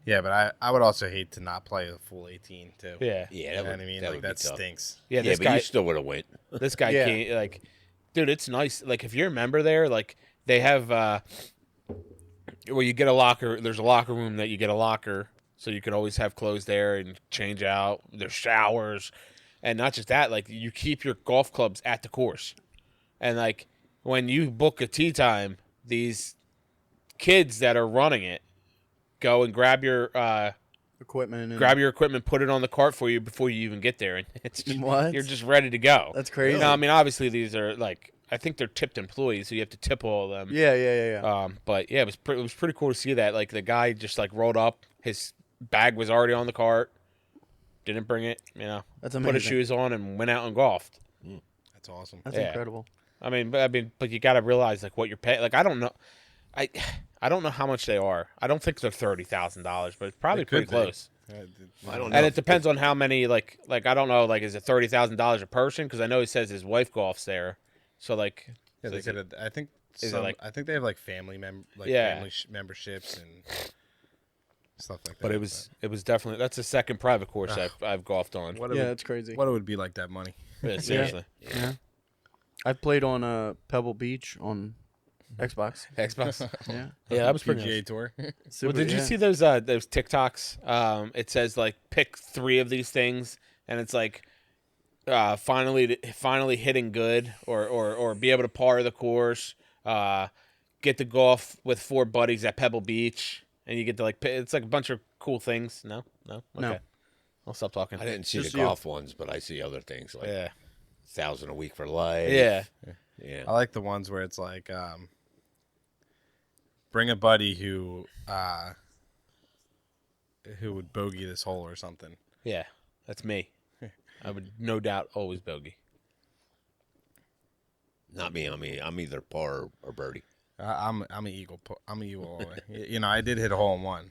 Yeah, but I would also hate to not play a full 18 too. Yeah. Yeah, You know what I mean? Like that tough. stinks. Yeah, Yeah, this but guy you still would have went. this guy Yeah. can't like dude, it's nice. Like if you're a member there, like they have where you get a locker, there's a locker room that you get a locker so you can always have clothes there and change out. There's showers. And not just that, like you keep your golf clubs at the course. And like when you book a tee time, these kids that are running it go and grab your equipment, put it on the cart for you before you even get there, and it's just, What? you're just ready to go. That's crazy. Now, I mean, obviously these are like I think they're tipped employees, so you have to tip all of them. Yeah. But yeah, it was pretty cool to see that. Like the guy just like rolled up, his bag was already on the cart, didn't bring it. You know, That's put his amazing. shoes on and went out and golfed. That's awesome. That's Yeah. incredible. But you got to realize like what you're paying. Like I don't know, I don't know how much they are. I don't think they're $30,000, but it's probably They pretty could be. close. I don't know. And it depends on how many like I don't know, like is it $30,000 a person? Because I know he says his wife golfs there, so like Yeah, so they is it- could. I think. it like- I think they have like family Yeah. family memberships and stuff like that. but it was definitely that's the second private course I've golfed on. what it Yeah, would, that's crazy. what it would be like that money. Yeah, seriously, I've played on Pebble Beach on Xbox. Xbox. Yeah. Yeah, that was pretty. PGA Nice. Tour. Super, Well, did you yeah. see those TikToks? It says like pick 3 of these things, and it's like finally hitting good, or be able to par the course, get to golf with 4 buddies at Pebble Beach, and you get to like it's like a bunch of cool things. No, okay. No. I'll stop talking. I didn't see Just the you. golf ones, but I see other things like Yeah, 1,000 a week for life. yeah, Yeah. I like the ones where it's like, bring a buddy who would bogey this hole or something. yeah. That's me. I would no doubt always bogey. Not me. I'm either par or birdie. I'm an eagle. I'm an eagle all the way. You know, I did hit a hole in one.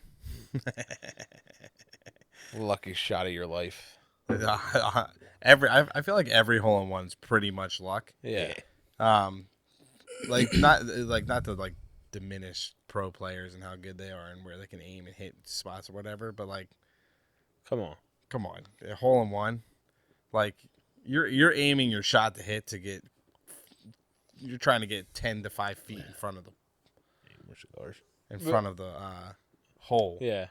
Lucky shot of your life. I feel like every hole in one's pretty much luck. Yeah. Like not to like diminish pro players and how good they are and where they can aim and hit spots or whatever, but like, Come on. come on, a hole in one, like you're aiming your shot to hit to get. You're trying to get 10 to 5 feet in front of the hole, Yeah.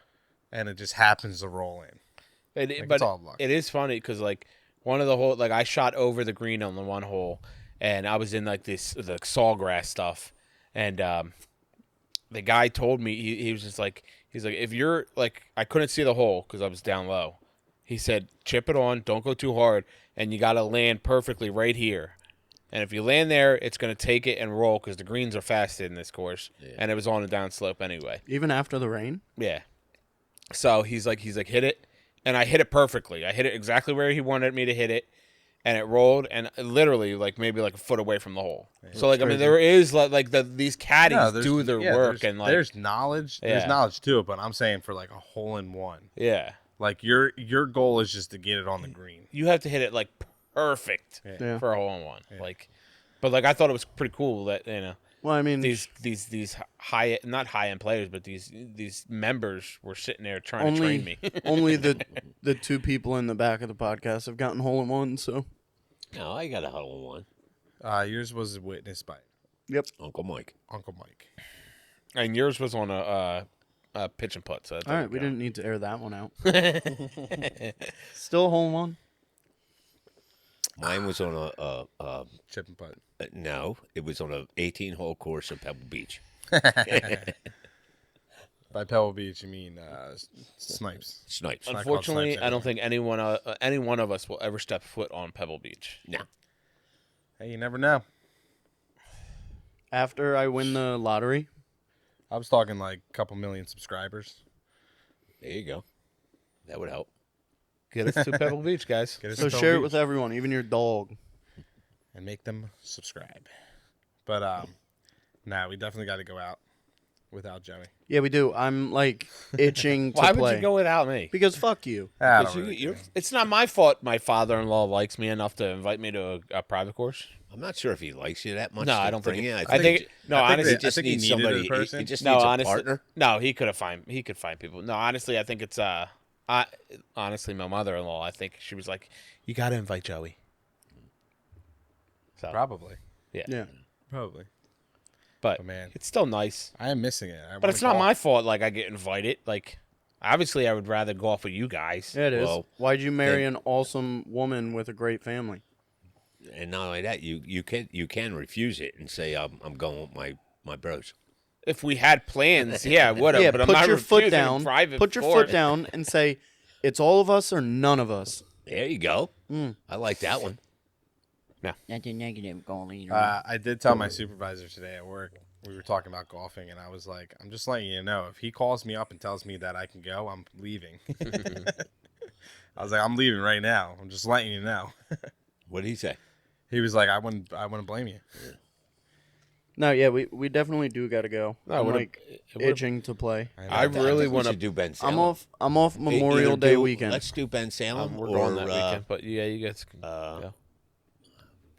and it just happens to roll in. But it's all luck. it is funny because like one of the hole, like I shot over the green on the one hole, and I was in like this the sawgrass stuff, and the guy told me he was just like he's like if you're like I couldn't see the hole because I was down low. He said chip it on, don't go too hard, and you got to land perfectly right here. And if you land there, it's going to take it and roll because the greens are fasted in this course, and it was on a downslope anyway. Even after the rain? Yeah. So he's like hit it, and I hit it perfectly. I hit it exactly where he wanted me to hit it, and it rolled, and literally like maybe like a foot away from the hole. So like I mean there is like these caddies do their work and like there's knowledge. There's Yeah. knowledge to it, but I'm saying for like a hole in one, yeah, like your goal is just to get it on the green. you have to hit it like perfect Yeah. for a hole in one. Like, but like I thought it was pretty cool that Well, I mean, these high not high end players, but these members were sitting there trying to train me. only the 2 people in the back of the podcast have gotten hole in one, so. No, I got a hole in one. Yours was witnessed by Yep. Uncle Mike. Uncle Mike. And yours was on a pitch and putt. So that All right, doesn't we count. didn't need to air that one out. Still a hole in one? Mine was on a Chip and putt. no, it was on a 18-hole course at Pebble Beach. By Pebble Beach, you mean Snipes. Snipes. Not called Unfortunately, Snipes I don't anymore. think any one of us will ever step foot on Pebble Beach. No. Hey, you never know. After I win the lottery, I was talking like a couple million subscribers. There you go. That would help. Get us to Pebble Beach, guys. Get us so to Pebble share it Beach with everyone, even your dog. and make them subscribe. But nah, we definitely got to go out. without Joey. Yeah, we do. I'm like itching to Why play. would you go without me? Because fuck you. I Because don't really care. it's not my fault my father-in-law likes me enough to invite me to a private course. I'm not sure if he likes you that much. No, to I don't think bring it- you. I think- no, honestly, he just I think he needs needed a somebody. person. He just No, needs a honestly, partner. no, he could find people. No, honestly, I think it's honestly, my mother-in-law. I think she was like, "You got to invite Joey." So Probably. Yeah. Probably. but Oh, man. it's still nice. I am missing it. But it's not my fault. Like I get invited. Like obviously, I would rather golf with you guys. Yeah, it is. Well, Why'd you marry an awesome woman with a great family? And not only that, you can refuse it and say I'm going with my bros. If we had plans, yeah, I would have. Yeah, but I'm put not your foot refusing down. Private Put your course. foot down and say, it's all of us or none of us. There you go. Mm. I like that one. That's a negative goal leader. I did tell my supervisor today at work. We were talking about golfing, and I was like, "I'm just letting you know. If he calls me up and tells me that I can go, I'm leaving." I was like, "I'm leaving right now. I'm just letting you know." What did he say? He was like, "I wouldn't blame you." No, yeah, we definitely do got to go. No, I'm would've- like it would've- itching to play. I really want want to to. do Ben Salem. I'm off Memorial Either Day do- weekend. Let's do Ben Salem We're or going that weekend, but yeah, you guys can go.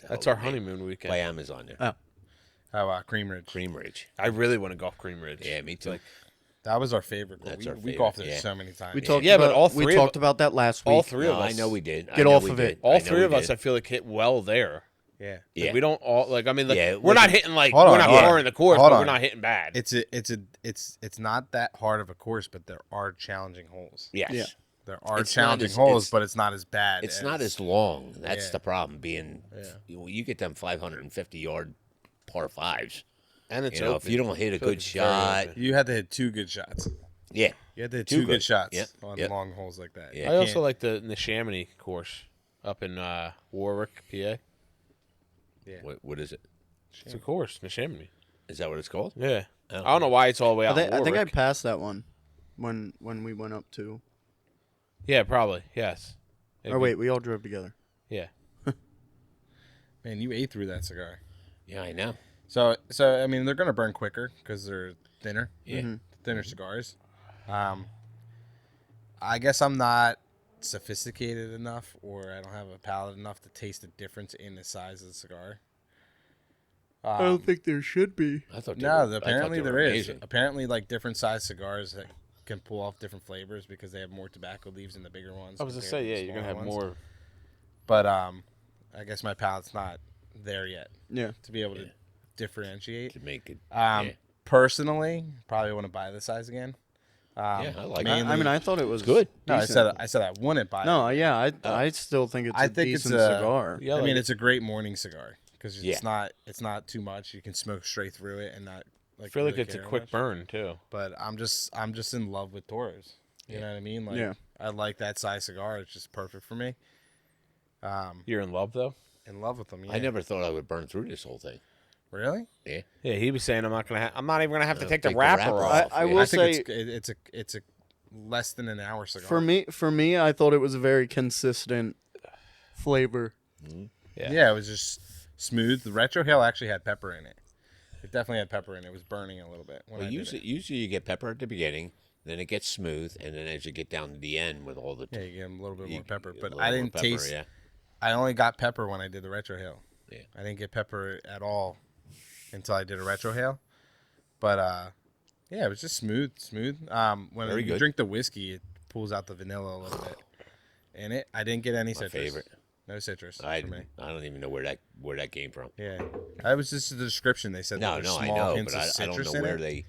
That's our honeymoon weekend. By Amazon there. Oh. How Cream Ridge? Cream Ridge. I really want to golf Cream Ridge. Yeah, me too. Like, That was our favorite. That's we our we favorite, golfed there yeah. so many times. We talked Yeah, but about, all we three of talked about that last week. all three No, of us. I know we did. I Get know off we of did. it. I All know three we of us, did. I feel like hit well there. Yeah. Like, Yeah. we don't all like. I mean, like, Yeah, it we're not wasn't- hitting like Hold we're on, not hold on. pouring the course, Hold but we're on. not hitting bad. It's not that hard of a course, but there are challenging holes. Yes. Yeah. There are It's not challenging as- holes, it's- but it's not as bad. It's not as long. That's Yeah. the problem. Being Yeah. you get them 550-yard par fives. and it's You know, if open. you don't hit a I feel like good it's very shot, open. You had to hit 2 good shots. yeah, You had to hit Two 2 good good. shots Yep, on yep. long holes like that. Yeah. I also like the Chamonix course up in Warwick, PA. what is it? It's a course, the Chamonix. Is that what it's called? Yeah. Oh. I don't know why it's all the way out. I think I Warwick. passed that one when we went up to. Yeah, probably. Yes. Or wait, we all drove together. Yeah. Man, you ate through that cigar. Yeah, I know. So I mean, they're gonna burn quicker because they're thinner. Yeah. Thinner cigars. I guess I'm not sophisticated enough, or I don't have a palate enough to taste the difference in the size of the cigar. I don't think there should be. I thought they No, were- I apparently thought they there were is. amazing. Apparently, like different size cigars that can pull off different flavors because they have more tobacco leaves in the bigger ones. I was gonna compared say, to the yeah, you're gonna have smaller ones. more. But I guess my palate's not there yet Yeah. to be able to differentiate. To make it. Um, yeah. Personally, probably want to buy this size again. Yeah, I like it. mainly- I mean, I thought it was good. No, decent. I said I wouldn't buy it. No, yeah, I still think it's I a think it's decent a- cigar. Yeah, I like mean, it. it's a great morning cigar because Yeah. it's not too much. You can smoke straight through it and not. I feel like really it's a care quick much. burn too. But I'm just in love with Toros. You know what I mean? Like, Yeah. I like that size cigar. It's just perfect for me. You're in love though. In love with them. Yeah. I never thought I would burn through this whole thing. Really. Yeah. Yeah, he was saying I'm not even gonna have to take the take the wrapper wrapper off. I Yeah. will I say, think it's a less than an hour cigar. for me, I thought it was a very consistent flavor. Yeah, it was just smooth. The Retro Hill actually had pepper in it. It definitely had pepper in it. It was burning a little bit. When Well, I did it. usually you get pepper at the beginning, then it gets smooth, and then as you get down to the end with all the Yeah, you get a little bit you- more pepper. a But little I more didn't pepper, taste. Yeah. I only got pepper when I did the Retro Hill. Yeah. I didn't get pepper at all until I did a Retro Hill. But yeah, it was just smooth. When Very you good. drink the whiskey, it pulls out the vanilla a little bit. In it, I didn't get any My citrus. favorite. No citrus I for me. don't even know where that came from. Yeah, that was just the description. They said No, that there's no, I small know, hints but of I don't citrus know in where it. they.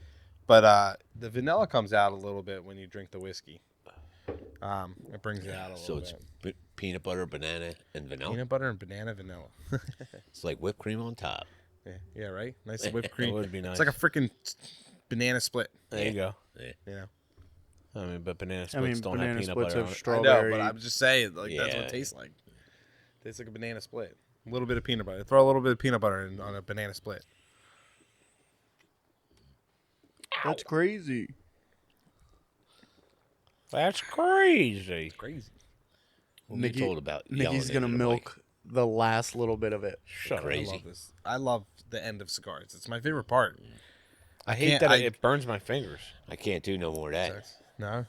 But the vanilla comes out a little bit when you drink the whiskey. It brings it out a So little it's bit. peanut butter, banana, and vanilla. Peanut butter and banana vanilla. It's like whipped cream on top. yeah, right. Nice whipped cream. would be nice. It's like a freaking banana split. There you go. Yeah. You know. I mean, but banana I splits mean, don't have banana peanut splits butter have on it. I strawberry. know, but I'm just saying, like that's what Yeah. it tastes like. Tastes like a banana split. A little bit of peanut butter. Throw a little bit of peanut butter on a banana split. That's crazy. That's crazy. Crazy. What Nikki- were you told about? Nikki's yelling gonna into the mic? milk the last little bit of it. Shut up. Crazy. I love this. I love the end of cigars. It's my favorite part. I hate can't- that I- it burns my fingers. I can't do no more of that. No,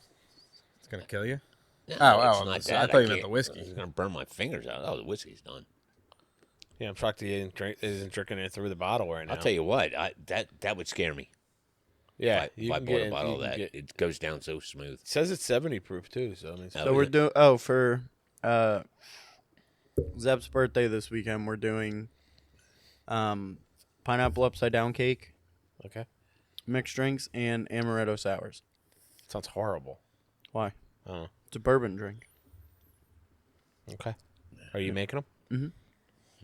it's gonna kill you. No, Oh, it's oh, not so that. I thought you meant can't- the whiskey. It's gonna burn my fingers out. Oh, the whiskey's done. Yeah, I'm shocked he isn't drinking it through the bottle right now. I'll tell you what, that would scare me. Yeah, If I bought a bottle of that, it goes down so smooth. It says it's 70 proof too, so I mean, So we're doing for Zeb's birthday this weekend. We're doing pineapple upside down cake, okay. mixed drinks, and amaretto sours. Sounds horrible. Why? Oh, It's a bourbon drink. okay. Are you making them?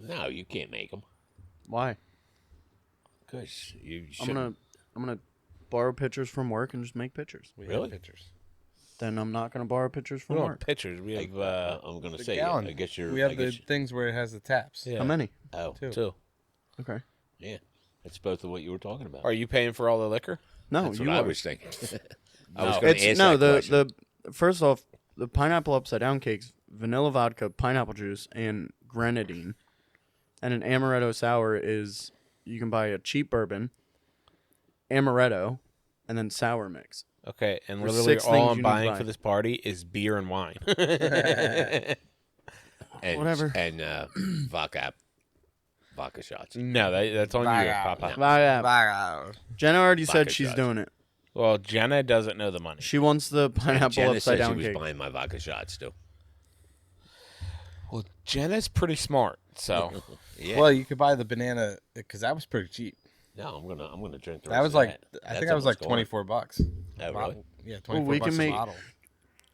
No, you can't make them. Why? Because you I'm should. gonna borrow pictures from work and just make pictures. We Really? have pictures. Then I'm not gonna borrow pictures We from don't have work. pictures. We have I'm gonna The say, gallon. I guess you're. We have I the guess, things where it has the taps. yeah. How many? oh, Two. Okay. yeah, that's both of what you were talking about. Are you paying for all the liquor? No, That's you what I are. was thinking. I No. was going to It's ask no that question. the first off, the pineapple upside down cakes, vanilla vodka, pineapple juice, and grenadine, and an amaretto sour is you can buy a cheap bourbon, amaretto, and then sour mix. Okay, and There's literally 6 all things you I'm need to buying buy. for this party is beer and wine. And, Whatever. And vodka shots. No, that's on you, Wow. Papa. Wow. Jenna already Vodka said she's shots. doing it. Well, Jenna doesn't know the money. She wants the pineapple Jenna upside said down she was cake. buying my vodka shots too. Well, Jenna's pretty smart, so Yeah. Well, you could buy the banana because that was pretty cheap. no, I'm gonna drink the That rest was of like that. I That's think that was like almost gone. $24. Oh, Bottle. really? Yeah, Well, 24 we bucks can a make- bottle.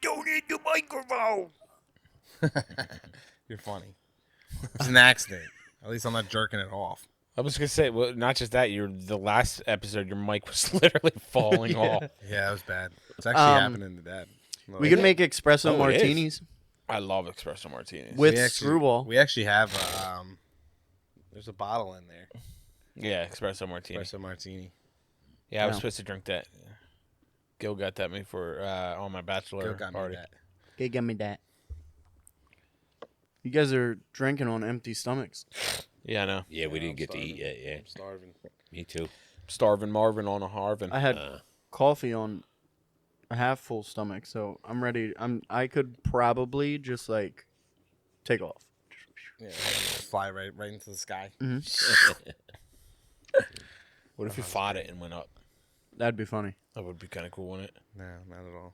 Don't need the microphone. You're funny. It's an accident. At least I'm not jerking it off. I was gonna say, well, not just that. The last episode, your mic was literally falling off. Yeah, that was bad. It's actually happening to Dad. We can make espresso Oh, it is. martinis I love espresso martinis. with We actually- screwball. We actually have there's a bottle in there. Yeah, espresso martini. Espresso martini. Yeah, I was No. supposed to drink that. Gil got that me for on my bachelor Go got me party. that. Okay, give me that. You guys are drinking on empty stomachs. Yeah, I know. Yeah, we Yeah, didn't I'm get to eat starving. yet. Yeah, I'm starving. me too. Starving Marvin on a Harvin. I had Uh, coffee on a half full stomach, so I'm ready. I could probably just like take off. Yeah, fly right into the sky. What if you fought it and went up? That'd be funny. That would be kind of cool, wouldn't it? No, not at all.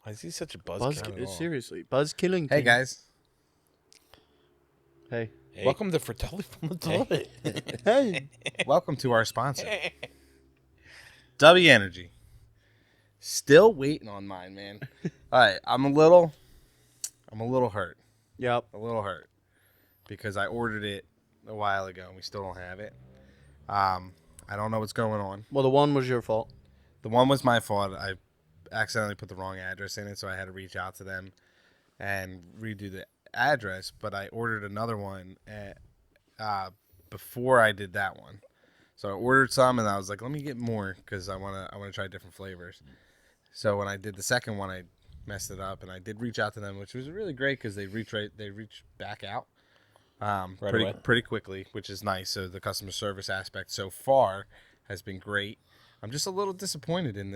Why is he such a Buzz, buzzkill? at all. seriously, buzz killing. Hey guys, Hey, hey, Welcome to Fratelli Fumatori. hey. welcome to our sponsor, W Energy. Still waiting on mine, man. All right, I'm a little hurt. Yep. A little hurt because I ordered it a while ago and we still don't have it. I don't know what's going on. Well, the one was your fault. The one was my fault. I accidentally put the wrong address in it, so I had to reach out to them and redo the address. But I ordered another one before I did that one. So I ordered some, and I was like, let me get more because I wanna try different flavors. So when I did the second one, I messed it up, and I did reach out to them, which was really great because they reached back out away. pretty quickly, which is nice. So the customer service aspect so far has been great. I'm just a little disappointed in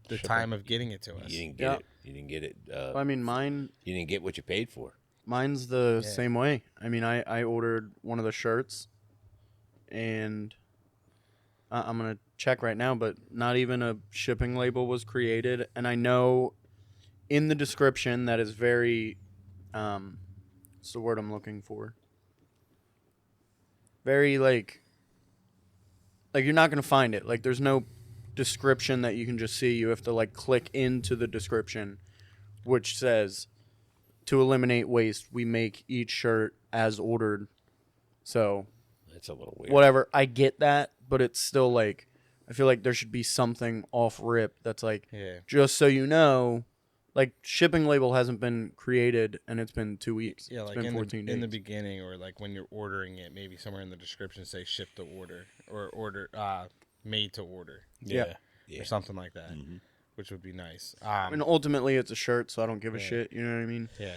the time of getting it to us. you didn't get Yeah. it. You didn't get it. I mean, You didn't get what you paid for. mine's the Yeah. same way. I mean, I ordered one of the shirts, and I'm gonna check right now, but not even a shipping label was created. And I know in the description that is very, what's the word I'm looking for? Very like you're not gonna find it. Like there's no description that you can just see. You have to like click into the description, which says, to eliminate waste, we make each shirt as ordered. So That's a little weird. whatever, I get that, but it's still like I feel like there should be something off rip that's like, Yeah. just so you know, like shipping label hasn't been created and it's been 2 weeks. Yeah, It's like been in 14 the days. beginning, or like when you're ordering it, maybe somewhere in the description say ship to order or order made to order Yeah. or something like that, which would be nice. I mean, ultimately it's a shirt, so I don't give a Yeah. shit. You know what I mean? Yeah,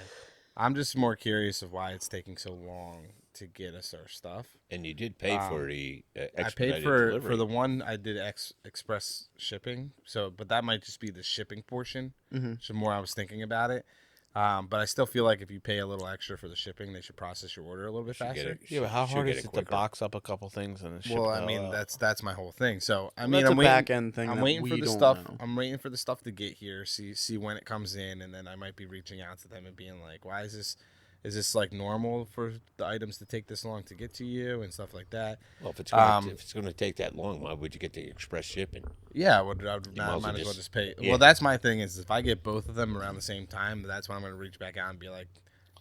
I'm just more curious of why it's taking so long to get us our stuff. And you did pay for the I paid expedited for delivery. the one I did express shipping. So, but that might just be the shipping portion. So more I was thinking about it. But I still feel like if you pay a little extra for the shipping, they should process your order a little bit Should get faster. it- Yeah, but how should hard get is it to quicker. box up a couple things and then ship Well, it I all mean out? that's my whole thing. So I Well, mean, that's I'm a waiting. back-end thing I'm that waiting we for the don't stuff. know. I'm waiting for the stuff to get here. See when it comes in, and then I might be reaching out to them and being like, "Why is this? Is this like normal for the items to take this long to get to you and stuff like that?" Well, if it's going to take that long, why would you get the express shipping? Yeah, I would might as well might as well just- just pay. yeah. Well, that's my thing is if I get both of them around the same time, that's when I'm going to reach back out and be like,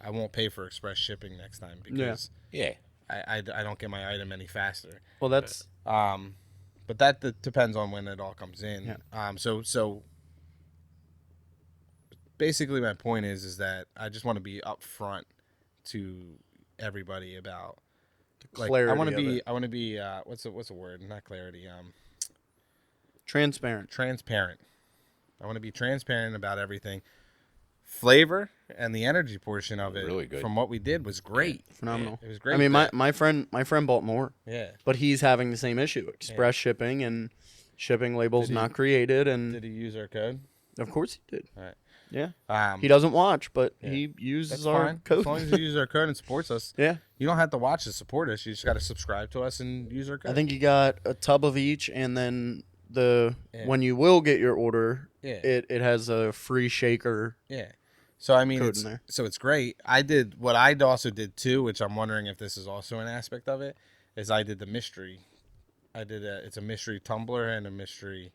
I won't pay for express shipping next time because Yeah. I don't get my item any faster. Well, that's But that depends on when it all comes in. Yeah. So basically my point is that I just want to be upfront to everybody about like clarity. I want to of be it. I want to be what's a word? Not clarity. Transparent. Transparent. I want to be transparent about everything. Flavor and the energy portion of it, Really good. from what we did, was great. Phenomenal. It was great. I mean, my friend bought more, yeah. but he's having the same issue: express shipping and shipping labels Did he- not created. And Did he use our code? of course he did. All right. Yeah, he doesn't watch, but he That's uses our fine. code. As long as you use our code and supports us. Yeah, You don't have to watch to support us. You just got to subscribe to us and use our code. I think he got a tub of each, and then Yeah. when you will get your order, Yeah. it has a free shaker. Yeah. So I mean, Code it's, in there. so it's great. I did what I also did too, which I'm wondering if this is also an aspect of it. Is I did the mystery. It's a mystery tumbler and a mystery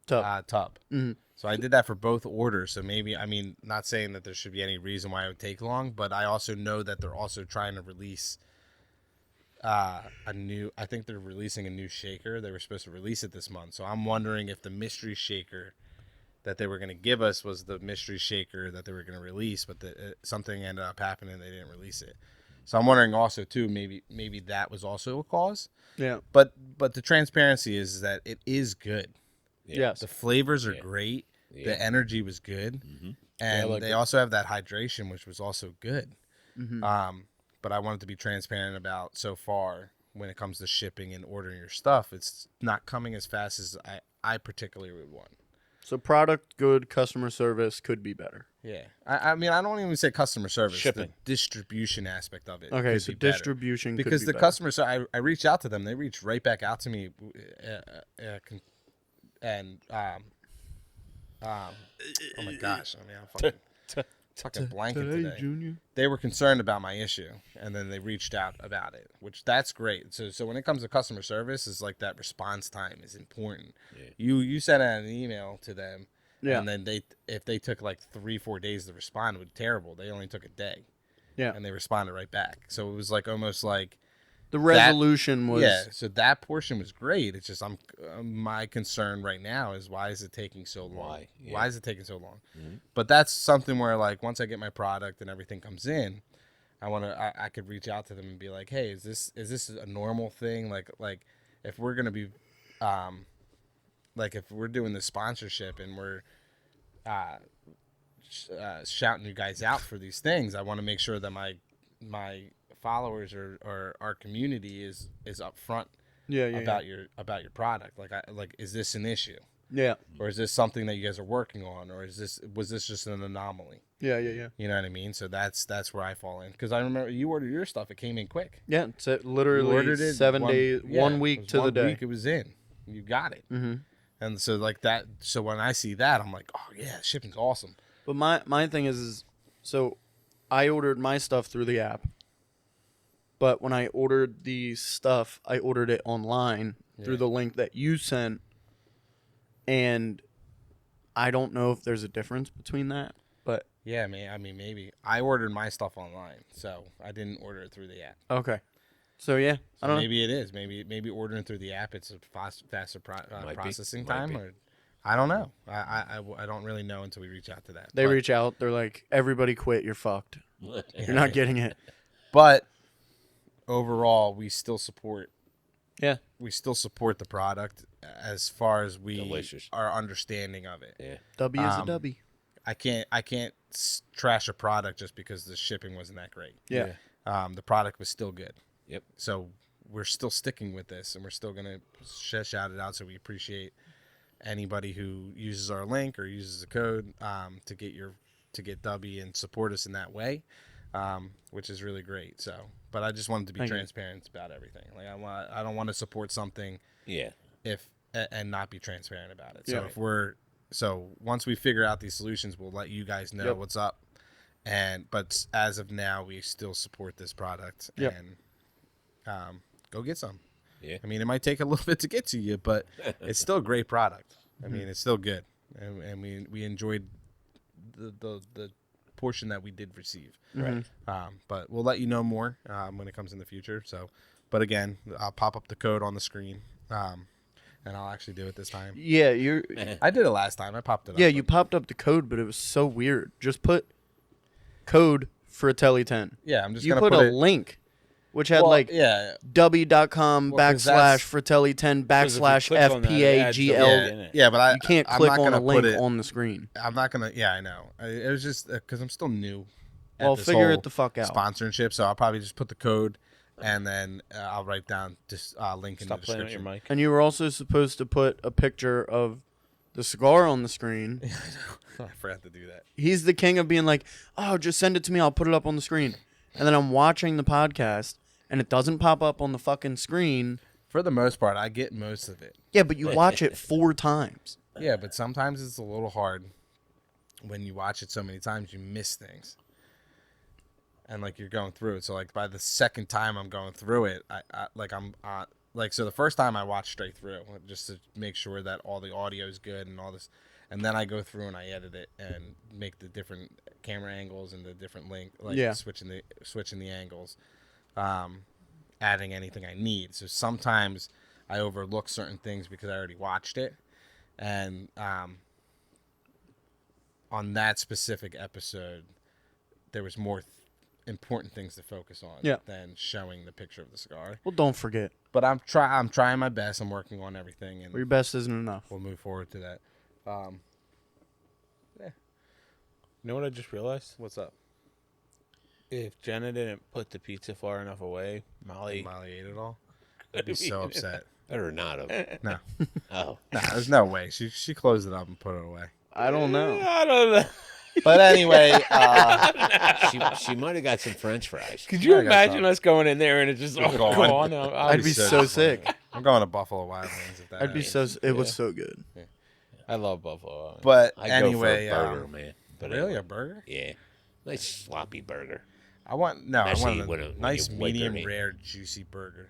Tub. tub. Mhm. So I did that for both orders. So maybe, I mean, not saying that there should be any reason why it would take long, but I also know that they're also trying to release I think they're releasing a new shaker. They were supposed to release it this month. So I'm wondering if the mystery shaker that they were going to give us was the mystery shaker that they were going to release, but something ended up happening and they didn't release it. So I'm wondering also too, maybe that was also a cause. Yeah. But the transparency is that it is good. Yes. The flavors are great. Yeah. The energy was good, and like they it. also have that hydration, which was also good. Mm-hmm. But I wanted to be transparent about so far when it comes to shipping and ordering your stuff. It's not coming as fast as I particularly would want. So product good, customer service could be better. Yeah, I mean, I don't even say customer service. Shipping. The distribution aspect of it. Okay, could so be better. distribution Because could the be customer, so I reached out to them. They reached right back out to me, and oh my gosh, I mean, I'm fucking blanking today. Junior. They were concerned about my issue, and then they reached out about it, which that's great. So when it comes to customer service, is like that response time is important. Yeah. You sent out an email to them, Yeah. and then if they took like 3-4 days to respond, it would be terrible. They only took a day, Yeah. and they responded right back. So it was like almost like The resolution was yeah. So that portion was great. It's just my concern right now is why is it taking so long? Why? Yeah. Why is it taking so long? But that's something where like once I get my product and everything comes in, I could reach out to them and be like, hey, is this a normal thing? Like if we're gonna be, like if we're doing this sponsorship and we're shouting you guys out for these things, I want to make sure that my followers or our community is upfront about your product. Like is this an issue? Yeah. Or is this something that you guys are working on, or was this just an anomaly? Yeah. Yeah. You know what I mean? So that's where I fall in, because I remember you ordered your stuff; it came in quick. Yeah. It's You literally ordered it 7 days, yeah, 1 it week was to the 1 day. week it was in. You got it, Mm-hmm. and so like that. So when I see that, I'm like, oh yeah, shipping's awesome. But my thing is so I ordered my stuff through the app. But when I ordered the stuff, I ordered it online through the link that you sent. And I don't know if there's a difference between that, but Yeah, I mean maybe I ordered my stuff online, so I didn't order it through the app. okay. So yeah, I don't know. Maybe it is. Maybe ordering through the app, it's a faster Might be. processing Might time, be. or I don't know. I don't really know until we reach out to that. They But- reach out, they're like, everybody quit, you're fucked. You're not getting it. But overall, we still support. Yeah. We still support the product as far as we Delicious. our understanding of it. Yeah. W is a W. I can't trash a product just because the shipping wasn't that great. Yeah. the product was still good. Yep. So we're still sticking with this, and we're still gonna shout it out. So we appreciate anybody who uses our link or uses the code to get Dubby and support us in that way, which is really great. So, but I just wanted to be Thank you. transparent about everything. Like I don't want to support something Yeah. and not be transparent about it. Yeah. So once we figure out these solutions, we'll let you guys know Yep. what's up. But as of now, we still support this product. Yep. And go get some. Yeah. I mean, it might take a little bit to get to you, but it's still a great product. I mean, it's still good, and we enjoyed the portion that we did receive. Right. But we'll let you know more when it comes in the future. So, but again, I'll pop up the code on the screen, and I'll actually do it this time. Yeah, you're. I did it last time. I popped it up. Yeah, you popped up the code, but it was so weird. Just put code Fratelli 10. Yeah, I'm just You gonna put put a it. link, which had Well, like yeah, w.com Well, 'cause that's- /Fratelli 10 Because if you /FPAGL. click on that, it adds the link in it. yeah, but You can't I'm click not on a gonna link put it. on the screen. I'm not gonna. Yeah, I know. It was just because I'm still new. at Well, this figure whole it the fuck out. Sponsorship, so I'll probably just put the code, and then I'll write down just link in Stop the playing with your description. mic. And you were also supposed to put a picture of the cigar on the screen. I forgot to do that. He's the king of being like, oh, just send it to me. I'll put it up on the screen. And then I'm watching the podcast, and it doesn't pop up on the fucking screen. For the most part, I get most of it. Yeah, but you watch it 4 times. Yeah, but sometimes it's a little hard when you watch it so many times. You miss things, and like you're going through it. So like by the second time I'm going through it, so the first time I watched straight through just to make sure that all the audio is good and all this, and then I go through and I edit it and make the different camera angles and the different link, like Yeah. switching the angles, adding anything I need. So sometimes I overlook certain things because I already watched it, and on that specific episode, there was more important things to focus on than showing the picture of the cigar. Well, don't forget. But I'm trying my best. I'm working on everything, and Well, your best isn't enough. we'll move forward to that. You know what I just realized? What's up? If Jenna didn't put the pizza far enough away, Molly. Molly ate it all. I'd be so upset. Better not have. No, Oh. there's no way. She closed it up and put it away. I don't know. I don't know. But anyway, She might have got some French fries. Could you I got imagine some. us going in there and it just all gone. gone? I'd be so sick. I'm going to Buffalo Wild Wings. If that I'd be happens. so. It was so good. I love Buffalo. But I anyway, go for a burger, man. But really anyway, a burger? Yeah, nice sloppy burger. I want Especially a when it- when nice you wake her medium in. rare juicy burger.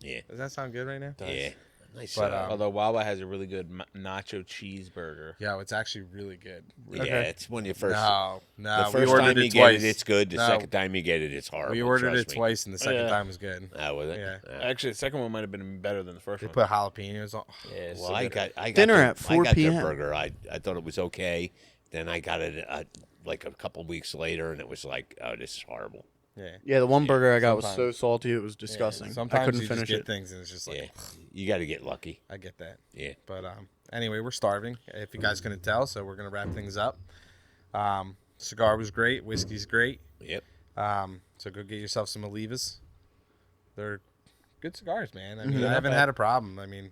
Yeah, Does that sound good right now? yeah, nice. But, Although Wawa has a really good nacho cheeseburger. Yeah, it's actually really good. yeah, okay. it's when you first. No, the we first ordered time you it get twice. it, it's good. The No, second time you get it, it's horrible. we ordered trust it me. twice, and the second Yeah. time was good. Was it? Yeah. Actually, the second one might have been better than the first They one. put jalapenos on. Yeah, it's Well, so I good. got Dinner their- at 4 I got p.m. their burger. I thought it was okay. Then I got it like a couple weeks later, and it was like, oh, this is horrible. Yeah. Yeah, the one burger I got was so sometimes. salty it was disgusting. Sometimes I couldn't you finish just get it. things, and it's just like, Yeah, you got to get lucky. I get that. Yeah. But anyway, we're starving. If you guys couldn't tell, so we're gonna wrap things up. Cigar was great. Whiskey's great. Yep. So go get yourself some Olivas. They're good cigars, man. I mean, Mhm. I Not haven't bad. had a problem. I mean,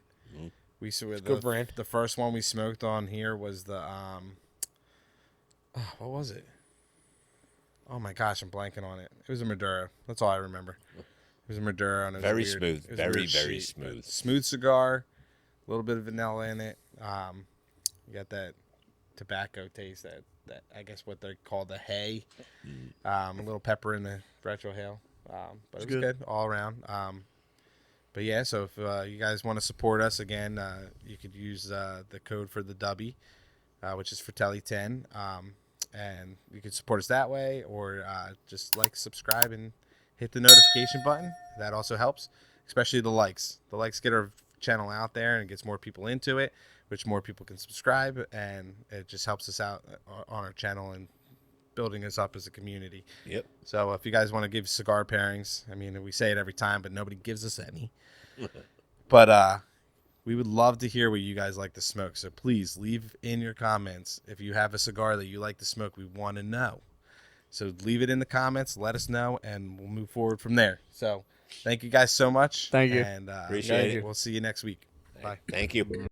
we good brand. The first one we smoked on here was the what was it? Oh my gosh, I'm blanking on it. It was a Maduro. That's all I remember. It was a Maduro, and it was Very weird. smooth. It was Very, weird very shape, but smooth. Smooth cigar, a little bit of vanilla in it. You got that tobacco taste that I guess what they call the hay. A little pepper in the retrohale. But it was good all around. But yeah, so if you guys want to support us again, you could use the code for the Dubby, which is Fratelli 10. And you can support us that way, or just like, subscribe, and hit the notification button. That also helps, especially the likes. The likes get our channel out there and gets more people into it, which more people can subscribe, and it just helps us out on our channel and building us up as a community. Yep. So if you guys want to give cigar pairings, I mean, we say it every time, but nobody gives us any. But we would love to hear what you guys like to smoke. So please leave in your comments if you have a cigar that you like to smoke. We want to know. So leave it in the comments, let us know, and we'll move forward from there. So thank you guys so much. Thank you. And Appreciate it. we'll see you next week. Bye. Thank you.